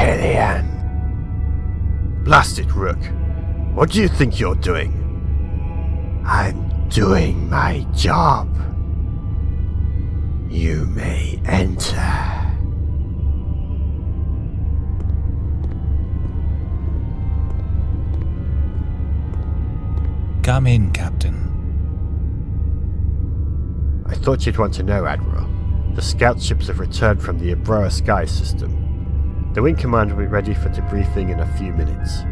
Hylian. Blast it, Rook. What do you think you're doing? I'm doing my job. You may enter. Come in, Captain. I thought you'd want to know, Admiral. The scout ships have returned from the Abroa Sky system. The Wing Command will be ready for debriefing in a few minutes.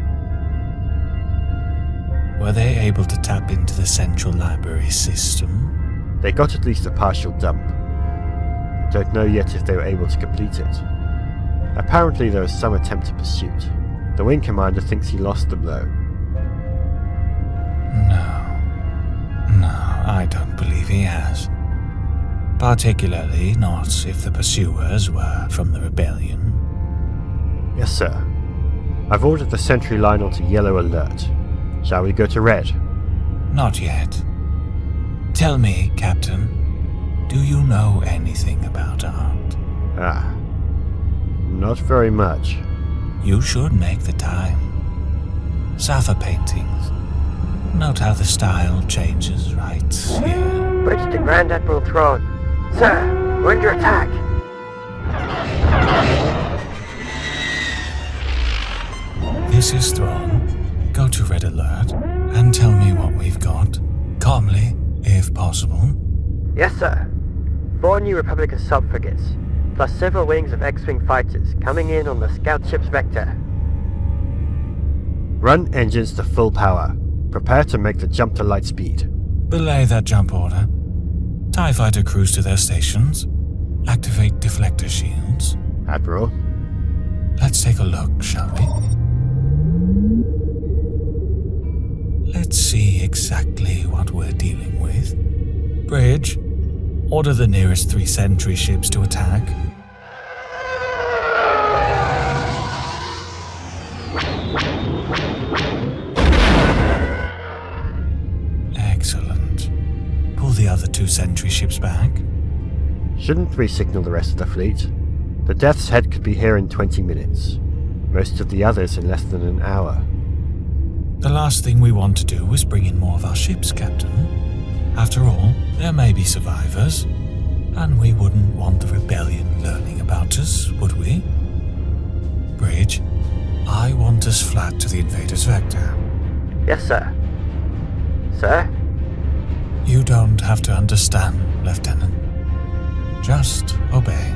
Were they able to tap into the central library system? They got at least a partial dump. Don't know yet if they were able to complete it. Apparently there was some attempt at pursuit. The Wing Commander thinks he lost the blow. No, I don't believe he has. Particularly not if the pursuers were from the rebellion. Yes, sir. I've ordered the sentry line onto yellow alert. Shall we go to red? Not yet. Tell me, Captain, do you know anything about art? Not very much. You should make the time. Safa paintings. Note how the style changes right here. Bridge to Grand Admiral Throne. Sir, we're under attack. This is Throne. Go to red alert and tell me what we've got. Calmly, if possible. Yes, sir. 4 new Republic assault frigates, plus several wings of X-Wing fighters coming in on the scout ship's vector. Run engines to full power. Prepare to make the jump to light speed. Belay that jump order. TIE fighter crews to their stations. Activate deflector shields. Admiral? Let's take a look, shall we? Let's see exactly what we're dealing with. Bridge, order the nearest 3 sentry ships to attack. Excellent. Pull the other 2 sentry ships back. Shouldn't we signal the rest of the fleet? The Death's Head could be here in 20 minutes. Most of the others in less than an hour. The last thing we want to do is bring in more of our ships, Captain. After all, there may be survivors, and we wouldn't want the rebellion learning about us, would we? Bridge, I want us flat to the invader's vector. Yes, sir. Sir? You don't have to understand, Lieutenant. Just obey.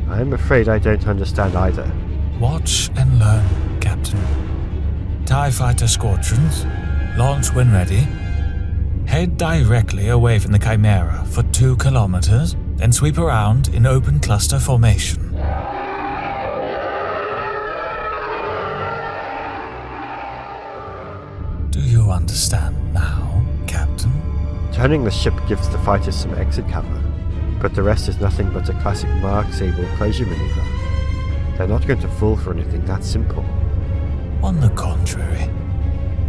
I'm afraid I don't understand either. Watch and learn, Captain. TIE fighter squadrons, launch when ready. Head directly away from the Chimera for 2 kilometers, then sweep around in open cluster formation. Do you understand now, Captain? Turning the ship gives the fighters some exit cover, but the rest is nothing but a classic Mark Sable closure maneuver. They're not going to fall for anything that simple. On the contrary,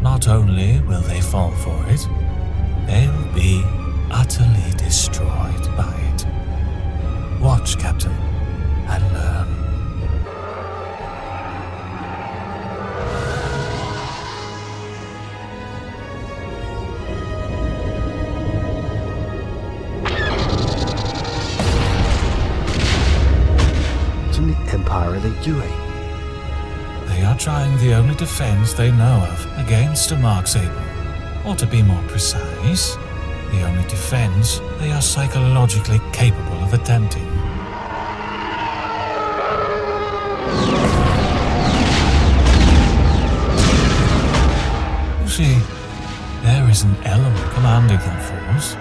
not only will they fall for it, they'll be utterly destroyed by it. Watch, Captain, and learn. What in the Empire are they doing? They are trying the only defense they know of against a Mark Sable. Or to be more precise, the only defense they are psychologically capable of attempting. You see, there is an element commanding that force,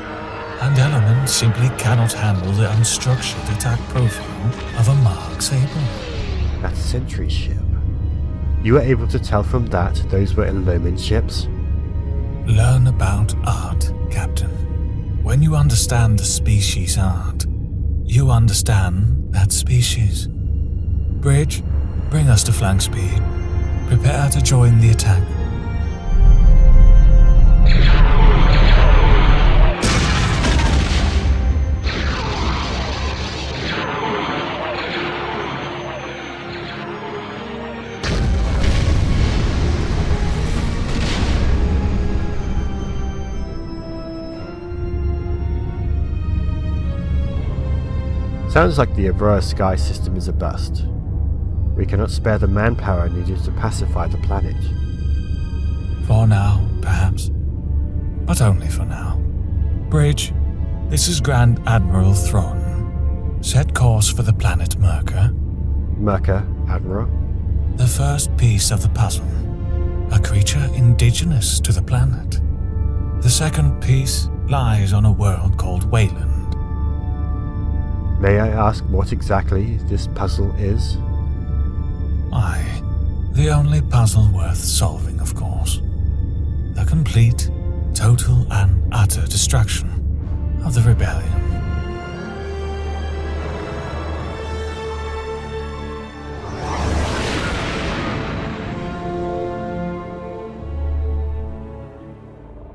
and element simply cannot handle the unstructured attack profile of a Mark Sable. That sentry ship. You were able to tell from that those were Illumin ships? Learn about art, Captain. When you understand the species art, you understand that species. Bridge, bring us to flank speed. Prepare to join the attack. Sounds like the Aurora sky system is a bust. We cannot spare the manpower needed to pacify the planet. For now, perhaps. But only for now. Bridge, this is Grand Admiral Thrawn. Set course for the planet Merca. Merca, Admiral? The first piece of the puzzle. A creature indigenous to the planet. The second piece lies on a world called Wayland. May I ask what exactly this puzzle is? Aye, the only puzzle worth solving, of course. The complete, total and utter destruction of the rebellion.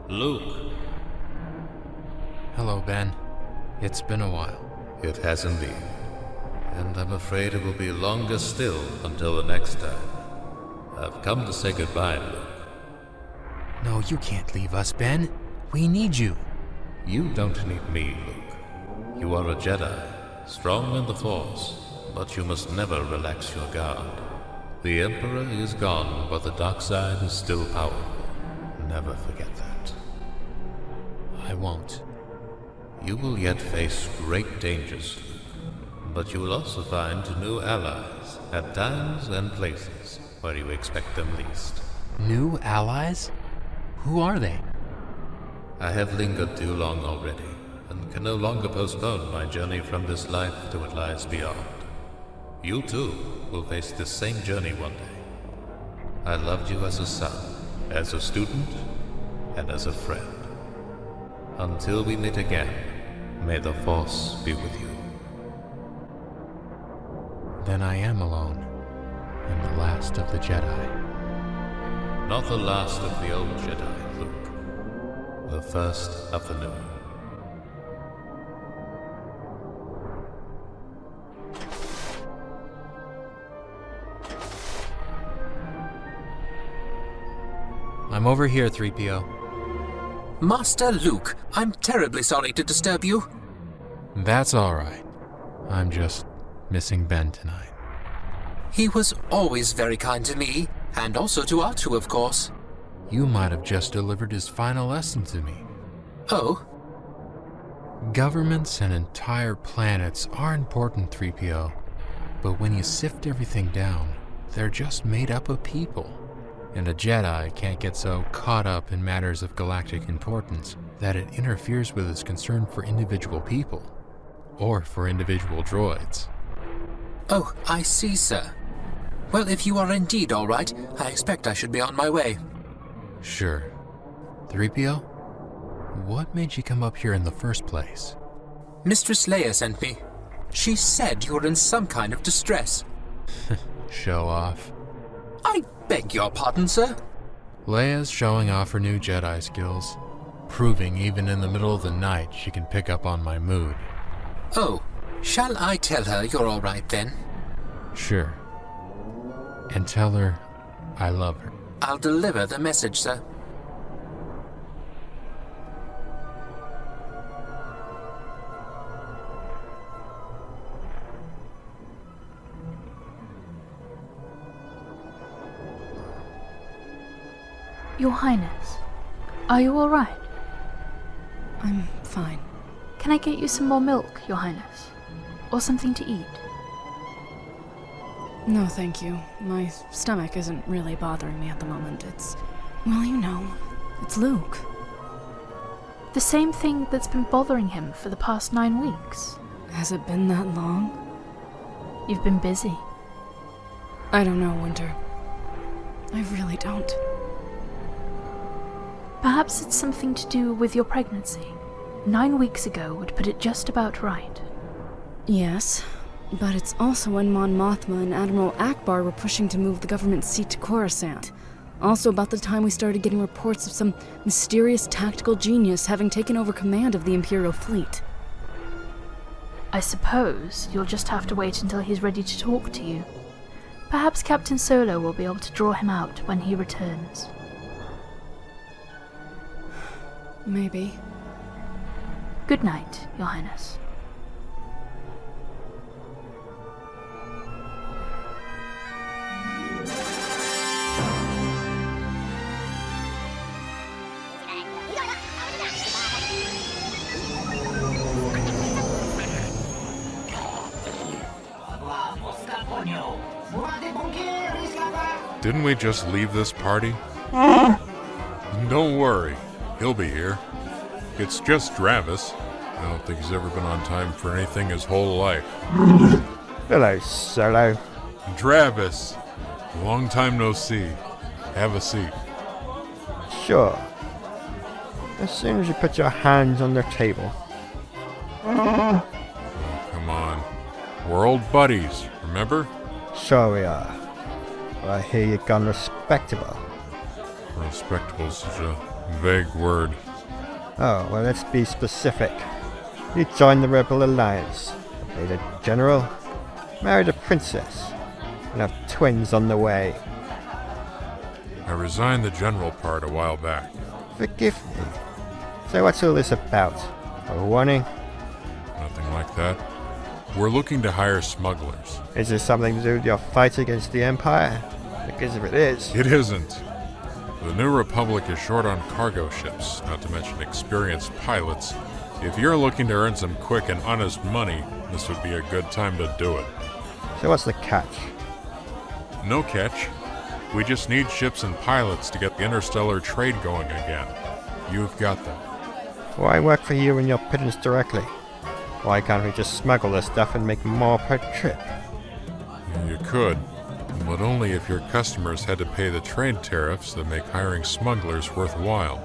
Luke. Hello, Ben. It's been a while. It has indeed. And I'm afraid it will be longer still until the next time. I've come to say goodbye, Luke. No, you can't leave us, Ben. We need you. You don't need me, Luke. You are a Jedi, strong in the Force, but you must never relax your guard. The Emperor is gone, but the dark side is still powerful. Never forget that. I won't. You will yet face great dangers, Luke, but you will also find new allies at times and places where you expect them least. New allies? Who are they? I have lingered too long already, and can no longer postpone my journey from this life to what lies beyond. You too will face this same journey one day. I loved you as a son, as a student, and as a friend. Until we meet again, may the Force be with you. Then I am alone, and the last of the Jedi. Not the last of the old Jedi, Luke. The first of the new. I'm over here, 3PO. Master Luke, I'm terribly sorry to disturb you. That's alright. I'm just missing Ben tonight. He was always very kind to me, and also to R2, of course. You might have just delivered his final lesson to me. Oh? Governments and entire planets are important, 3PO. But when you sift everything down, they're just made up of people. And a Jedi can't get so caught up in matters of galactic importance that it interferes with his concern for individual people. Or for individual droids. Oh, I see, sir. Well, if you are indeed all right, I expect I should be on my way. Sure. 3PO? What made you come up here in the first place? Mistress Leia sent me. She said you were in some kind of distress. Show off. I beg your pardon, sir? Leia's showing off her new Jedi skills, proving even in the middle of the night she can pick up on my mood. Oh, shall I tell her you're all right then? Sure. And tell her I love her. I'll deliver the message, sir. Your Highness, are you all right? I'm fine. Can I get you some more milk, Your Highness? Or something to eat? No, thank you. My stomach isn't really bothering me at the moment. Well, you know, it's Luke. The same thing that's been bothering him for the past 9 weeks. Has it been that long? You've been busy. I don't know, Winter. I really don't. Perhaps it's something to do with your pregnancy. 9 weeks ago would put it just about right. Yes, but it's also when Mon Mothma and Admiral Akbar were pushing to move the government seat to Coruscant. Also about the time we started getting reports of some mysterious tactical genius having taken over command of the Imperial fleet. I suppose you'll just have to wait until he's ready to talk to you. Perhaps Captain Solo will be able to draw him out when he returns. Maybe. Good night, Your Highness. Didn't we just leave this party? Don't worry, he'll be here. It's just Travis. I don't think he's ever been on time for anything his whole life. Hello, Solo. Travis, long time no see. Have a seat. Sure. As soon as you put your hands on the table. Oh, come on. We're old buddies, remember? Sure we are. But I hear you've gone respectable. Respectable's such a vague word. Oh, well, let's be specific. You joined the Rebel Alliance, made a general, married a princess, and have twins on the way. I resigned the general part a while back. Forgive me. So what's all this about? A warning? Nothing like that. We're looking to hire smugglers. Is this something to do with your fight against the Empire? Because if it is... It isn't. The New Republic is short on cargo ships, not to mention experienced pilots. If you're looking to earn some quick and honest money, this would be a good time to do it. So what's the catch? No catch. We just need ships and pilots to get the interstellar trade going again. You've got them. Why work for you and your pittance directly? Why can't we just smuggle this stuff and make more per trip? You could, but only if your customers had to pay the trade tariffs that make hiring smugglers worthwhile.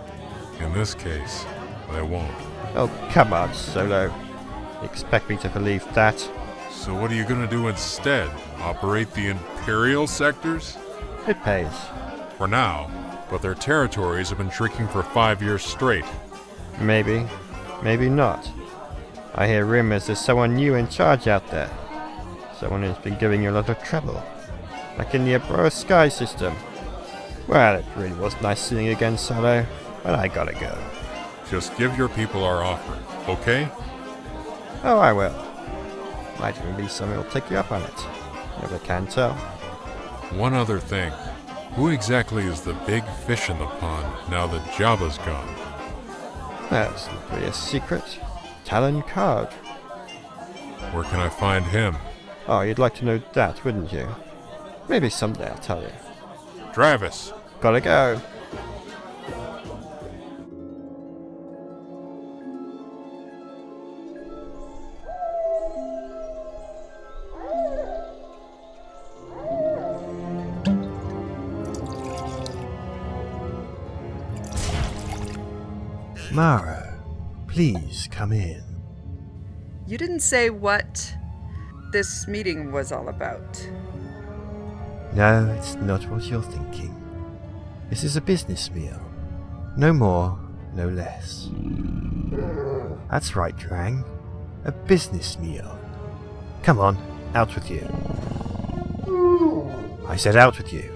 In this case, they won't. Oh, come on, Solo. You expect me to believe that? So what are you going to do instead? Operate the Imperial sectors? It pays. For now, but their territories have been shrinking for 5 years straight. Maybe. Maybe not. I hear rumors there's someone new in charge out there. Someone who's been giving you a lot of trouble. Like in the Aurora Sky system. Well, it really was nice seeing you again, Solo, but I gotta go. Just give your people our offer, okay? Oh, I will. Might even be someone who'll take you up on it. Never can tell. One other thing. Who exactly is the big fish in the pond now that Jabba's gone? That's not really a secret. Talon Card. Where can I find him? Oh, you'd like to know that, wouldn't you? Maybe someday I'll tell you. Travis! Gotta go. Mara, please come in. You didn't say what this meeting was all about. No, it's not what you're thinking. This is a business meal. No more, no less. That's right, Drang. A business meal. Come on, out with you. I said out with you.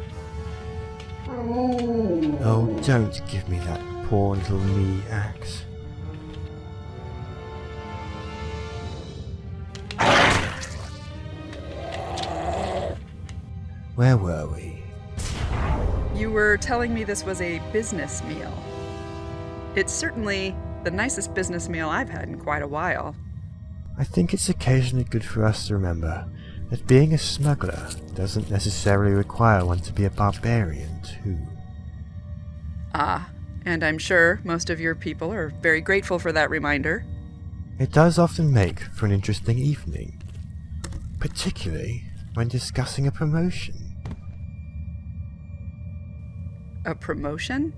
Oh, don't give me that poor little knee axe. Where were we? You were telling me this was a business meal. It's certainly the nicest business meal I've had in quite a while. I think it's occasionally good for us to remember that being a smuggler doesn't necessarily require one to be a barbarian, too. Ah, and I'm sure most of your people are very grateful for that reminder. It does often make for an interesting evening, particularly when discussing a promotion. A promotion?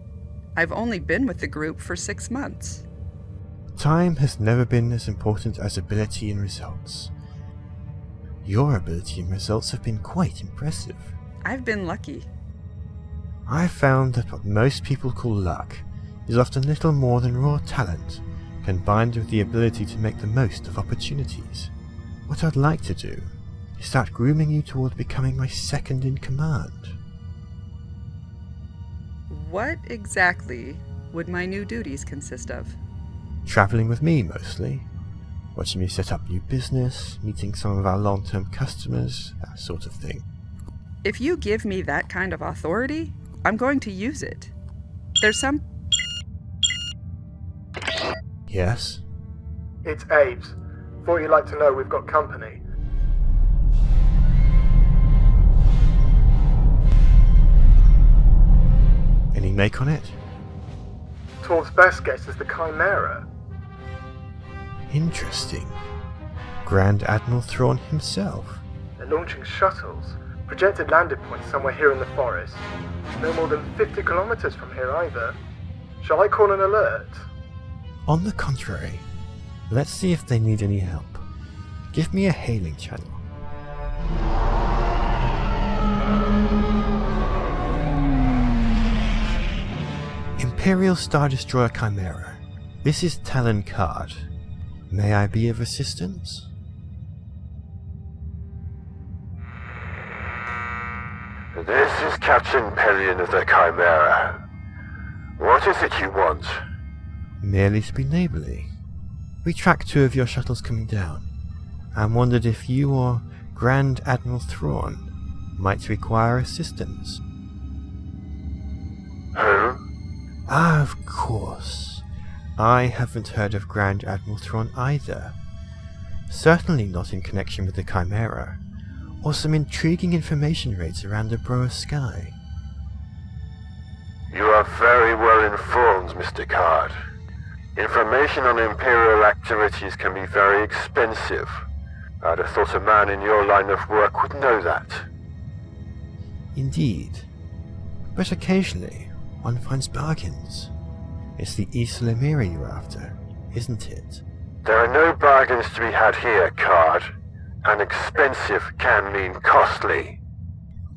I've only been with the group for 6 months. Time has never been as important as ability and results. Your ability and results have been quite impressive. I've been lucky. I've found that what most people call luck is often little more than raw talent, combined with the ability to make the most of opportunities. What I'd like to do is start grooming you toward becoming my second in command. What exactly would my new duties consist of? Traveling with me, mostly. Watching me set up new business, meeting some of our long-term customers, that sort of thing. If you give me that kind of authority, I'm going to use it. There's some... Yes? It's Abe's. Thought you'd like to know we've got company. Any make on it? Tor's best guess is the Chimera. Interesting. Grand Admiral Thrawn himself. They're launching shuttles. Projected landing point somewhere here in the forest. No more than 50 kilometers from here either. Shall I call an alert? On the contrary, let's see if they need any help. Give me a hailing channel. Imperial Star Destroyer Chimera. This is Talon Card. May I be of assistance? This is Captain Pelion of the Chimera. What is it you want? Merely to be neighbourly. We tracked 2 of your shuttles coming down, and wondered if you or Grand Admiral Thrawn might require assistance. Who? Ah, of course. I haven't heard of Grand Admiral Thrawn either. Certainly not in connection with the Chimera, or some intriguing information raids around the Broa sky. You are very well informed, Mr. Card. Information on Imperial activities can be very expensive. I'd have thought a man in your line of work would know that. Indeed. But occasionally, one finds bargains. It's the Isla Lemiri you're after, isn't it? There are no bargains to be had here, Card. And expensive can mean costly.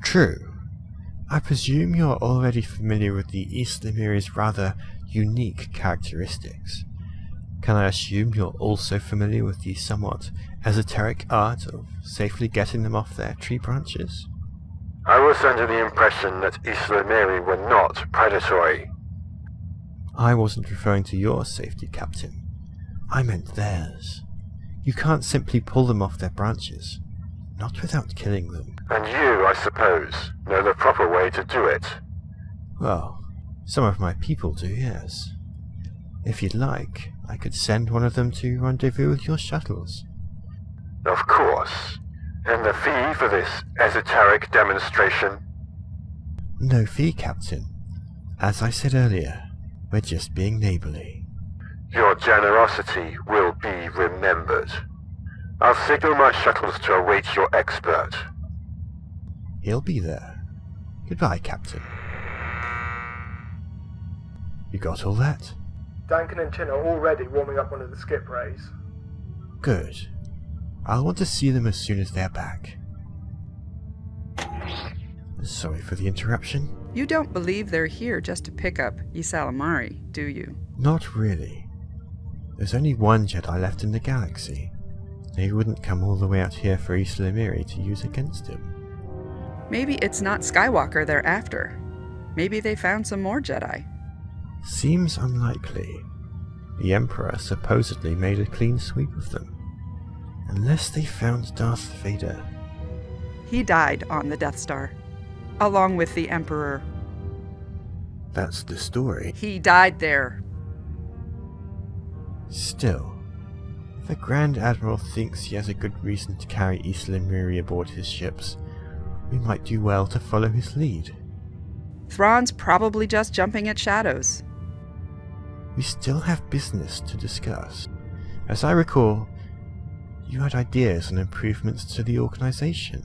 True. I presume you're already familiar with the Isla Lemiri's rather unique characteristics. Can I assume you're also familiar with the somewhat esoteric art of safely getting them off their tree branches? I was under the impression that Isla Lemiri were not predatory. I wasn't referring to your safety, Captain. I meant theirs. You can't simply pull them off their branches, not without killing them. And you, I suppose, know the proper way to do it. Well, some of my people do, yes. If you'd like, I could send one of them to rendezvous with your shuttles. Of course. And the fee for this esoteric demonstration? No fee, Captain. As I said earlier, we're just being neighbourly. Your generosity will be remembered. I'll signal my shuttles to await your expert. He'll be there. Goodbye, Captain. You got all that? Duncan and Chin are already warming up one of the skip rays. Good. I'll want to see them as soon as they're back. Sorry for the interruption. You don't believe they're here just to pick up Ysalamari, do you? Not really. There's only one Jedi left in the galaxy. They wouldn't come all the way out here for Isla Lemiri to use against him. Maybe it's not Skywalker they're after. Maybe they found some more Jedi. Seems unlikely. The Emperor supposedly made a clean sweep of them. Unless they found Darth Vader. He died on the Death Star, along with the Emperor. That's the story. He died there. Still, if the Grand Admiral thinks he has a good reason to carry Isla Lemiri aboard his ships, we might do well to follow his lead. Thrawn's probably just jumping at shadows. We still have business to discuss. As I recall, you had ideas on improvements to the organization.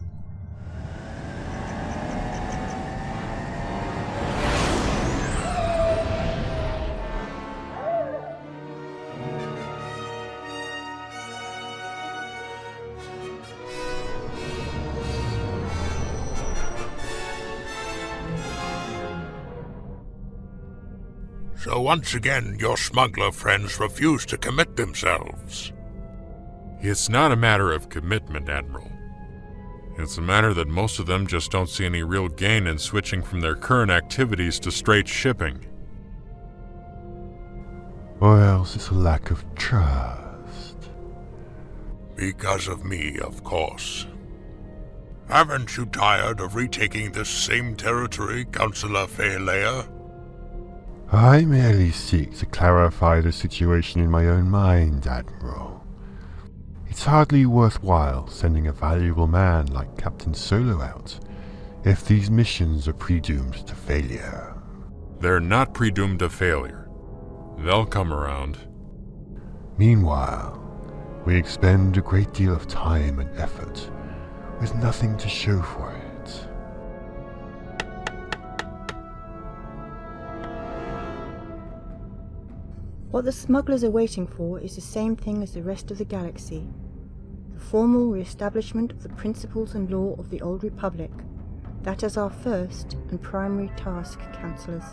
So once again, your smuggler friends refuse to commit themselves. It's not a matter of commitment, Admiral. It's a matter that most of them just don't see any real gain in switching from their current activities to straight shipping. Or else it's a lack of trust. Because of me, of course. Haven't you tired of retaking this same territory, Councillor Leia? I merely seek to clarify the situation in my own mind, Admiral. It's hardly worthwhile sending a valuable man like Captain Solo out if these missions are predoomed to failure. They're not predoomed to failure. They'll come around. Meanwhile, we expend a great deal of time and effort with nothing to show for it. What the smugglers are waiting for is the same thing as the rest of the galaxy. The formal re-establishment of the principles and law of the Old Republic. That is our first and primary task, Councillors.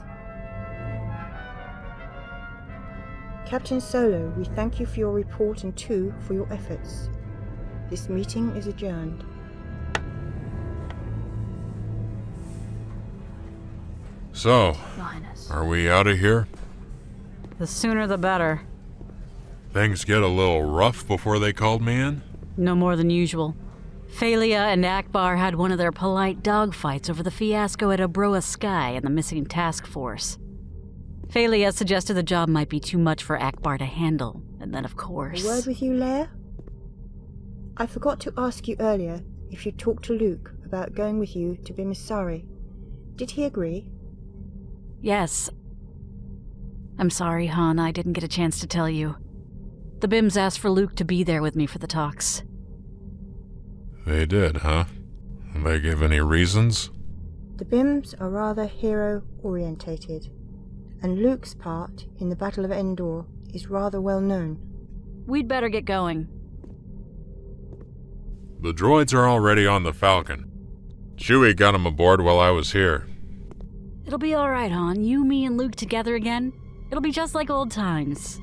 Captain Solo, we thank you for your report and too for your efforts. This meeting is adjourned. So, Your Highness. are we out of here? The sooner the better. Things get a little rough before they called me in? No more than usual. Phalia and Akbar had one of their polite dogfights over the fiasco at Obroa Sky and the missing task force. Phalia suggested the job might be too much for Akbar to handle, and then of course... A word with you, Leia? I forgot to ask you earlier if you talked to Luke about going with you to Bimisari. Did he agree? Yes. I'm sorry, Han, I didn't get a chance to tell you. The Bims asked for Luke to be there with me for the talks. They did, huh? They give any reasons? The Bims are rather hero-orientated, and Luke's part in the Battle of Endor is rather well known. We'd better get going. The droids are already on the Falcon. Chewie got them aboard while I was here. It'll be alright, Han. You, me, and Luke together again. It'll be just like old times.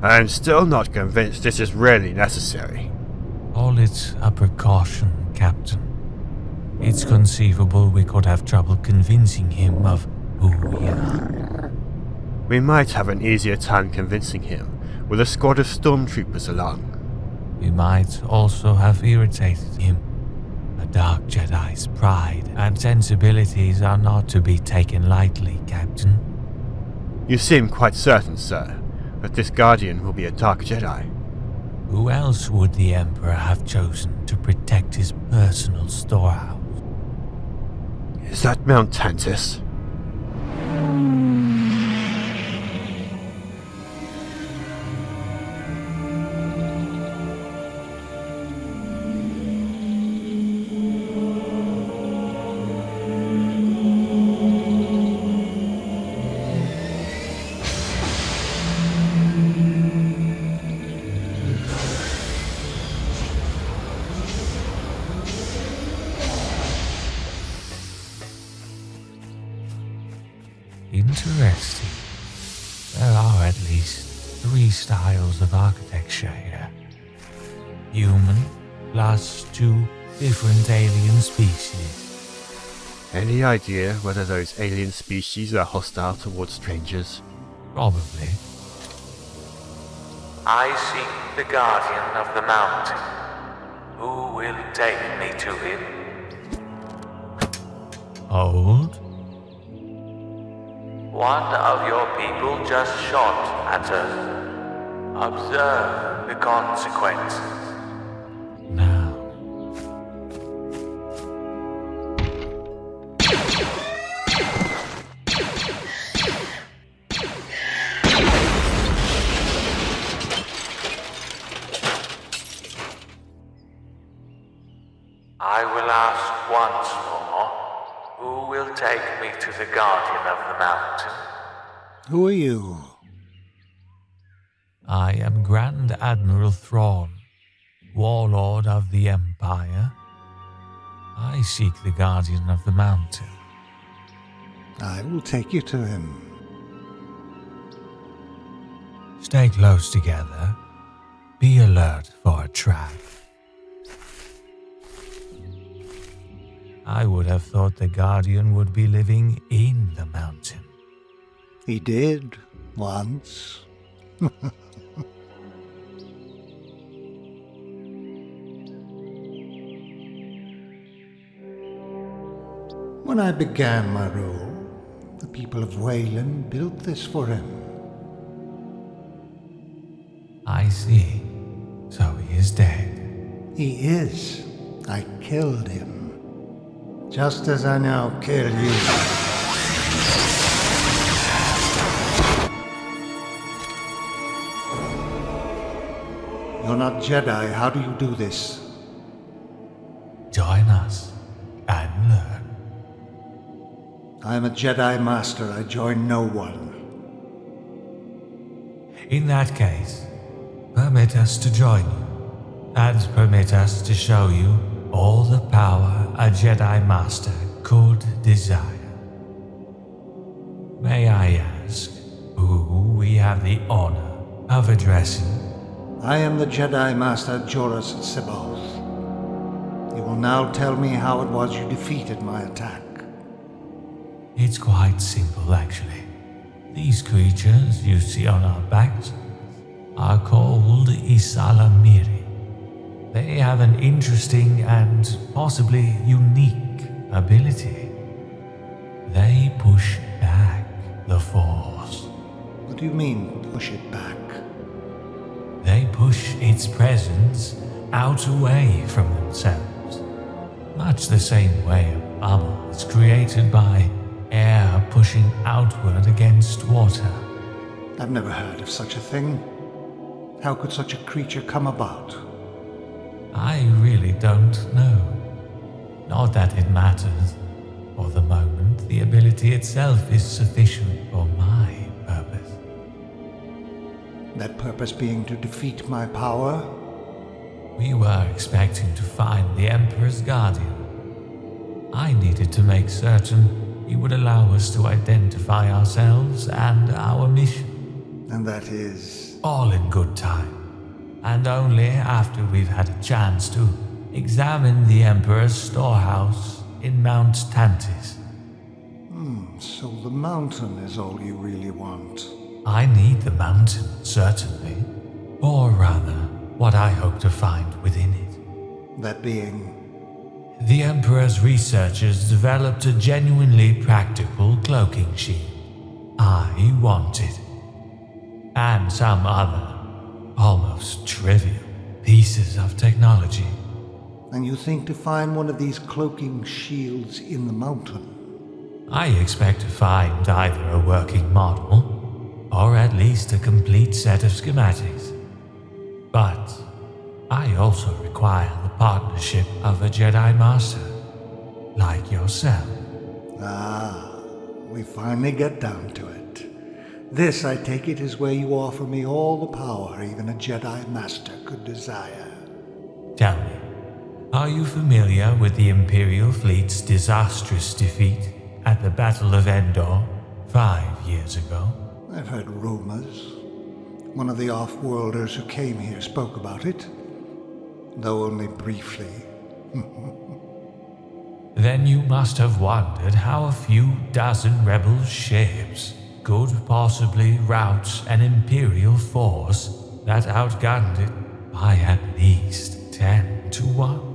I'm still not convinced this is really necessary. All it's a precaution, Captain. It's conceivable we could have trouble convincing him of who we are. We might have an easier time convincing him with a squad of stormtroopers along. We might also have irritated him. A dark Jedi's pride and sensibilities are not to be taken lightly, Captain. You seem quite certain, sir, that this Guardian will be a dark Jedi. Who else would the Emperor have chosen to protect his personal storehouse? Is that Mount Tantis? Interesting. There are at least 3 styles of architecture here. Human, plus 2 different alien species. Any idea whether those alien species are hostile towards strangers? Probably. I seek the Guardian of the Mountain. Who will take me to him? Old? One of your people just shot at us. Observe the consequences. Now. I will ask once more. Who will take me to the Guardian of the Mountain? Who are you? I am Grand Admiral Thrawn, warlord of the Empire. I seek the Guardian of the Mountain. I will take you to him. Stay close together. Be alert for a trap. I would have thought the Guardian would be living in the mountain. He did, once. When I began my role, the people of Wayland built this for him. I see. So he is dead. He is. I killed him. Just as I now kill you. You're not Jedi. How do you do this? Join us and learn. I am a Jedi Master. I join no one. In that case, permit us to join you, and permit us to show you all the power a Jedi Master could desire. May I ask who we have the honor of addressing? I am the Jedi Master Joruus C'baoth. You will now tell me how it was you defeated my attack. It's quite simple, actually. These creatures you see on our backs are called Isalamiri. They have an interesting and possibly unique ability. They push back the Force. What do you mean, push it back? They push its presence out away from themselves, much the same way a bubble is created by air pushing outward against water. I've never heard of such a thing. How could such a creature come about? I really don't know. Not that it matters. For the moment, the ability itself is sufficient for my purpose. That purpose being to defeat my power? We were expecting to find the Emperor's Guardian. I needed to make certain he would allow us to identify ourselves and our mission. And that is? All in good time. And only after we've had a chance to examine the Emperor's storehouse in Mount Tantis. So the mountain is all you really want? I need the mountain, certainly. Or rather, what I hope to find within it. That being? The Emperor's researchers developed a genuinely practical cloaking shield. I want it. And some other, almost trivial, pieces of technology. And you think to find one of these cloaking shields in the mountain? I expect to find either a working model, or at least a complete set of schematics. But I also require the partnership of a Jedi Master, like yourself. Ah, we finally get down to it. This, I take it, is where you offer me all the power even a Jedi Master could desire. Tell me, are you familiar with the Imperial Fleet's disastrous defeat at the Battle of Endor 5 years ago? I've heard rumors. One of the off-worlders who came here spoke about it, though only briefly. Then you must have wondered how a few dozen rebel ships could possibly rout an Imperial force that outgunned it by at least 10 to 1.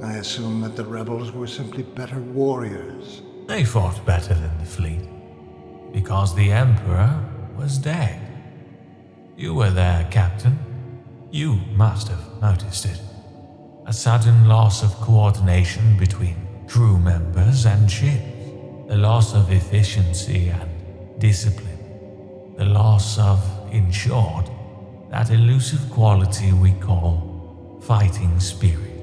I assume that the rebels were simply better warriors. They fought better than the fleet, because the Emperor was dead. You were there, Captain. You must have noticed it. A sudden loss of coordination between crew members and ships. The loss of efficiency and discipline. The loss of, in short, that elusive quality we call fighting spirit.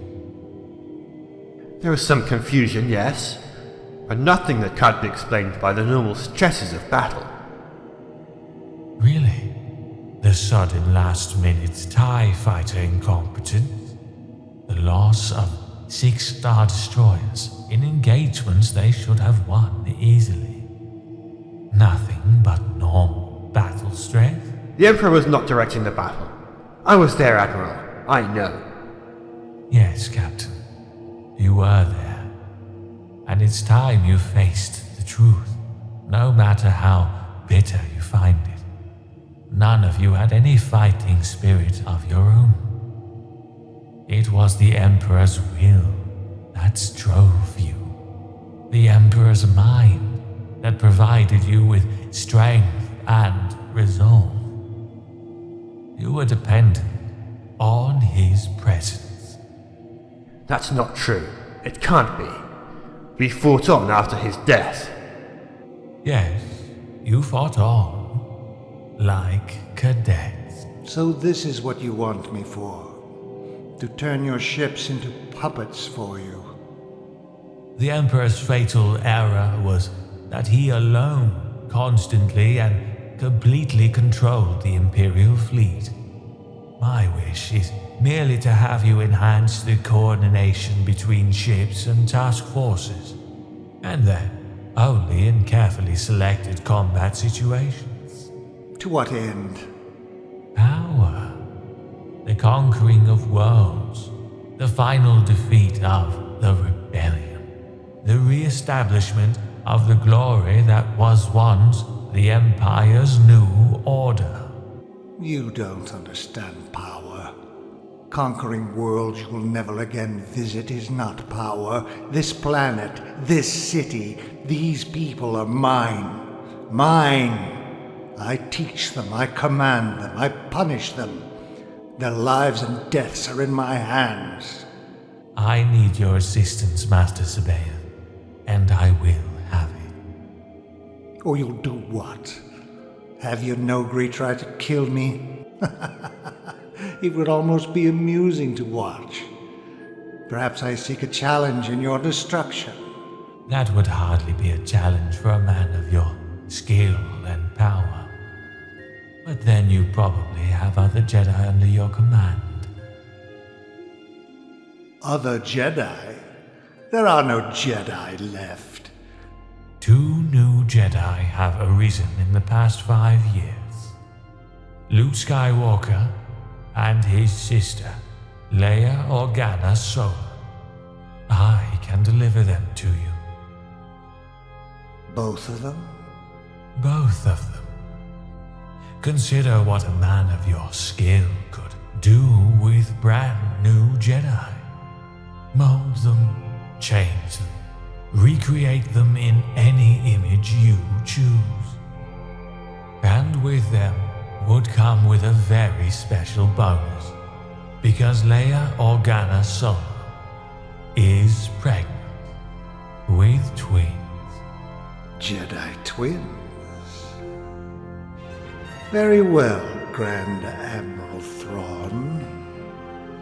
There was some confusion, yes, but nothing that can't be explained by the normal stresses of battle. Really? The sudden last-minute TIE fighter incompetence? The loss of 6 Star Destroyers in engagements they should have won easily? Nothing but normal battle strength? The Emperor was not directing the battle. I was there, Admiral. I know. Yes, Captain. You were there. And it's time you faced the truth, no matter how bitter you find it. None of you had any fighting spirit of your own. It was the Emperor's will that drove you. The Emperor's mind that provided you with strength and resolve. You were dependent on his presence. That's not true. It can't be. We fought on after his death. Yes, you fought on, like cadets. So this is what you want me for? To turn your ships into puppets for you? The Emperor's fatal error was that he alone constantly and completely controlled the Imperial fleet. My wish is merely to have you enhance the coordination between ships and task forces, and then only in carefully selected combat situations. To what end? Power. The conquering of worlds. The final defeat of the rebellion. The re-establishment of the glory that was once the Empire's new order. You don't understand power. Conquering worlds you will never again visit is not power. This planet, this city, these people are mine. Mine! I teach them, I command them, I punish them. Their lives and deaths are in my hands. I need your assistance, Master Sabaean, and I will have it. Or you'll do what? Have your Nogri try to kill me? It would almost be amusing to watch. Perhaps I seek a challenge in your destruction. That would hardly be a challenge for a man of your skill and power. But then you probably have other Jedi under your command. Other Jedi? There are no Jedi left. 2 new Jedi have arisen in the past 5 years. Luke Skywalker and his sister, Leia Organa Solo. I can deliver them to you. Both of them? Both of them. Consider what a man of your skill could do with brand new Jedi. Mold them, change them, recreate them in any image you choose. And with them would come with a very special bonus, because Leia Organa Solo is pregnant with twins. Jedi twins? Very well, Grand Admiral Thrawn.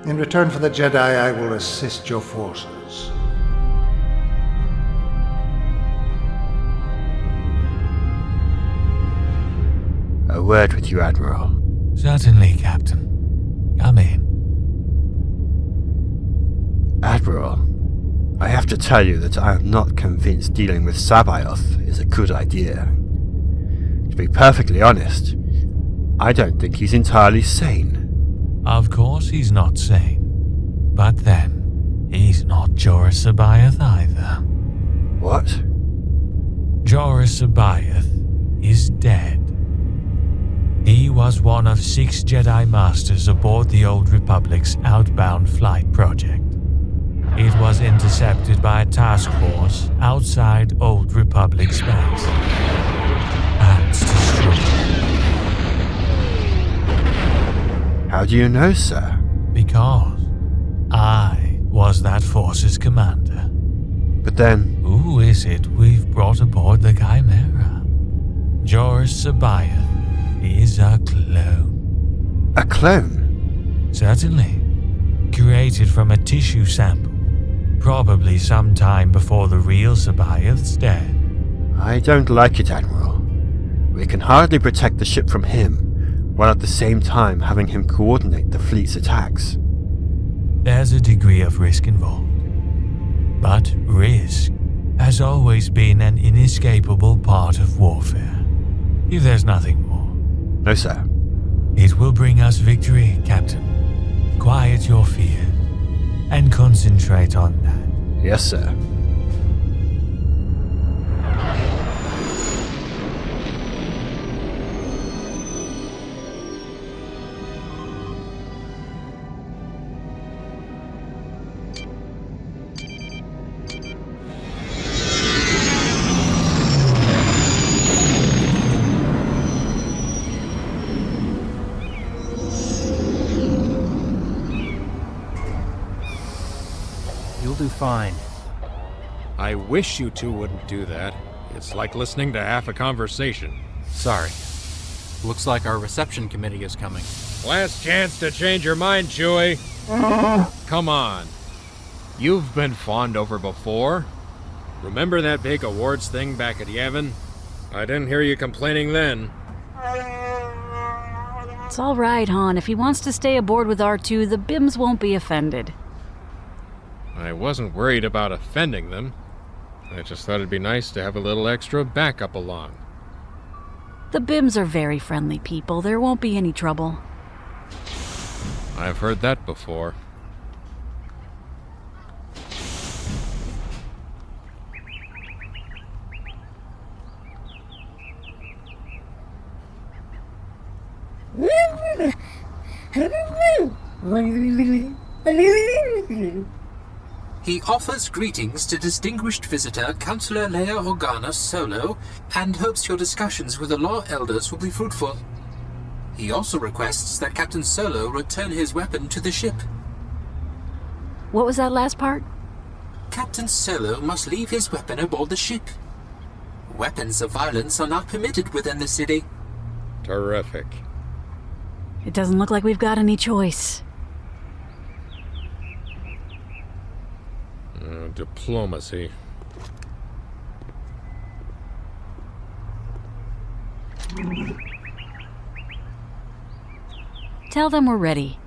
In return for the Jedi, I will assist your forces. A word with you, Admiral. Certainly, Captain. Come in. Admiral, I have to tell you that I am not convinced dealing with Sabaoth is a good idea. To be perfectly honest, I don't think he's entirely sane. Of course he's not sane. But then, he's not Joruus C'baoth either. What? Joruus C'baoth is dead. He was one of 6 Jedi Masters aboard the Old Republic's outbound flight project. It was intercepted by a task force outside Old Republic space and destroyed. How do you know, sir? Because I was that force's commander. But then... Who is it we've brought aboard the Chimera? Joruus C'baoth is a clone. A clone? Certainly. Created from a tissue sample. Probably sometime before the real C'baoth's dead. I don't like it, Admiral. We can hardly protect the ship from him, while at the same time having him coordinate the fleet's attacks. There's a degree of risk involved. But risk has always been an inescapable part of warfare. If there's nothing more. No, sir. It will bring us victory, Captain. Quiet your fears and concentrate on that. Yes, sir. do fine. I wish you two wouldn't do that. It's like listening to half a conversation. Sorry. Looks like our reception committee is coming. Last chance to change your mind, Chewie. Come on. You've been fawned over before. Remember that big awards thing back at Yavin? I didn't hear you complaining then. It's all right, Han. If he wants to stay aboard with R2, the Bims won't be offended. I wasn't worried about offending them. I just thought it'd be nice to have a little extra backup along. The Bims are very friendly people. There won't be any trouble. I've heard that before. He offers greetings to distinguished visitor Councillor Leia Organa Solo and hopes your discussions with the law elders will be fruitful. He also requests that Captain Solo return his weapon to the ship. What was that last part? Captain Solo must leave his weapon aboard the ship. Weapons of violence are not permitted within the city. Terrific. It doesn't look like we've got any choice. Diplomacy. Tell them we're ready.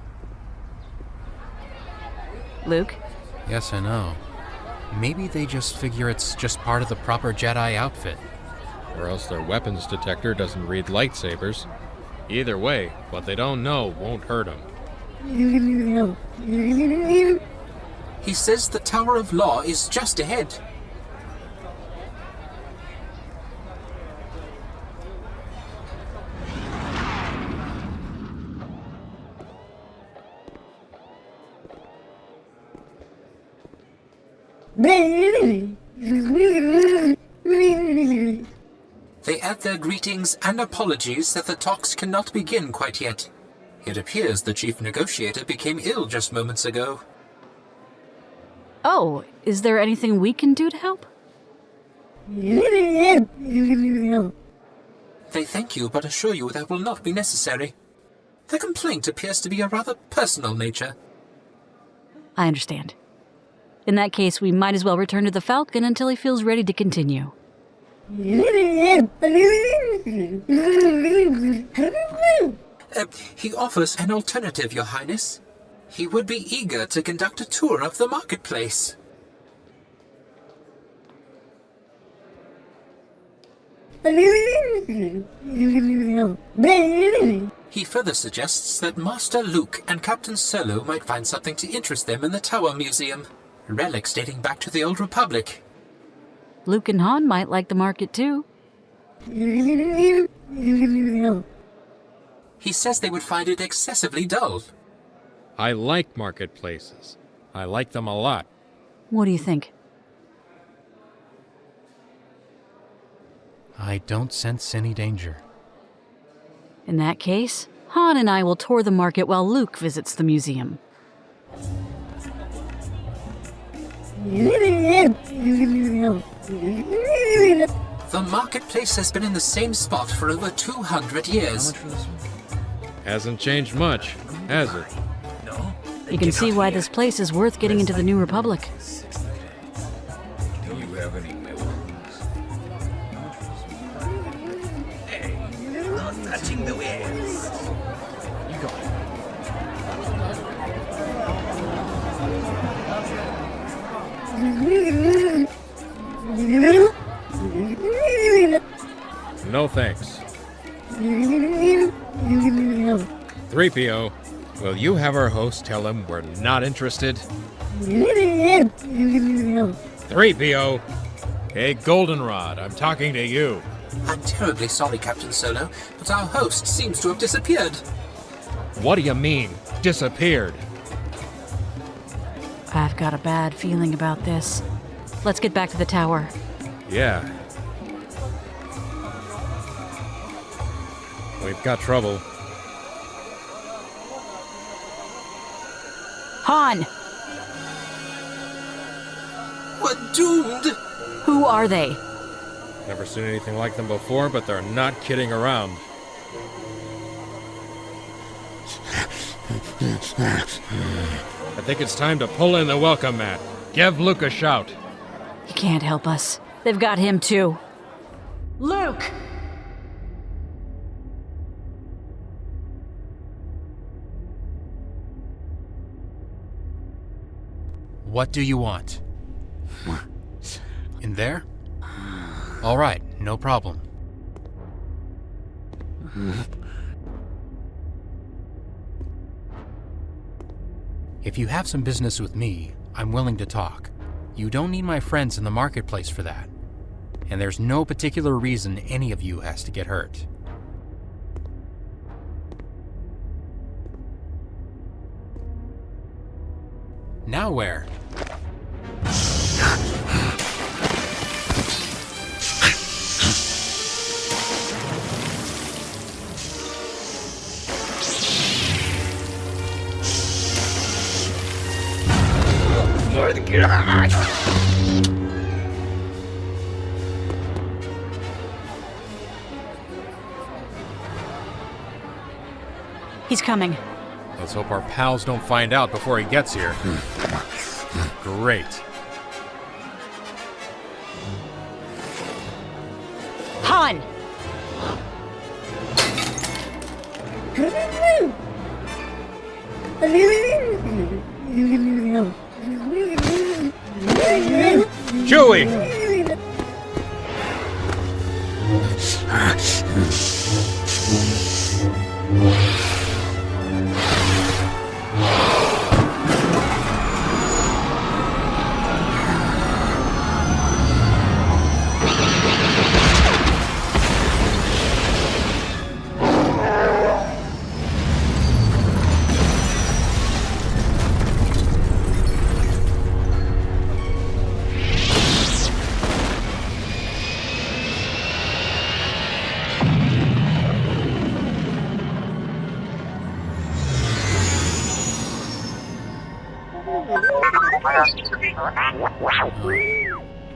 Luke? Yes, I know. Maybe they just figure it's just part of the proper Jedi outfit. Or else their weapons detector doesn't read lightsabers. Either way, what they don't know won't hurt them. He says the Tower of Law is just ahead. They add their greetings and apologies that the talks cannot begin quite yet. It appears the chief negotiator became ill just moments ago. Oh, is there anything we can do to help? They thank you but assure you that will not be necessary. The complaint appears to be a rather personal nature. I understand. In that case, we might as well return to the Falcon until he feels ready to continue. He offers an alternative, Your Highness. He would be eager to conduct a tour of the marketplace. He further suggests that Master Luke and Captain Solo might find something to interest them in the Tower Museum. Relics dating back to the Old Republic. Luke and Han might like the market too. He says they would find it excessively dull. I like marketplaces. I like them a lot. What do you think? I don't sense any danger. In that case, Han and I will tour the market while Luke visits the museum. The marketplace has been in the same spot for over 200 years. Hasn't changed much, has it? You can see why this place is worth getting into the New Republic. Do you have any weapons? Hey, not touching the wares. You got it. No thanks. 3PO. Will you have our host tell him we're not interested? 3PO! Hey, Goldenrod, I'm talking to you. I'm terribly sorry, Captain Solo, but our host seems to have disappeared. What do you mean, disappeared? I've got a bad feeling about this. Let's get back to the tower. Yeah. We've got trouble. Han! We're doomed! Who are they? Never seen anything like them before, but they're not kidding around. I think it's time to pull in the welcome mat. Give Luke a shout. He can't help us. They've got him too. Luke! What do you want? In there? All right, no problem. If you have some business with me, I'm willing to talk. You don't need my friends in the marketplace for that. And there's no particular reason any of you has to get hurt. Now where? He's coming. Let's hope our pals don't find out before he gets here. Great. Han! Chewie!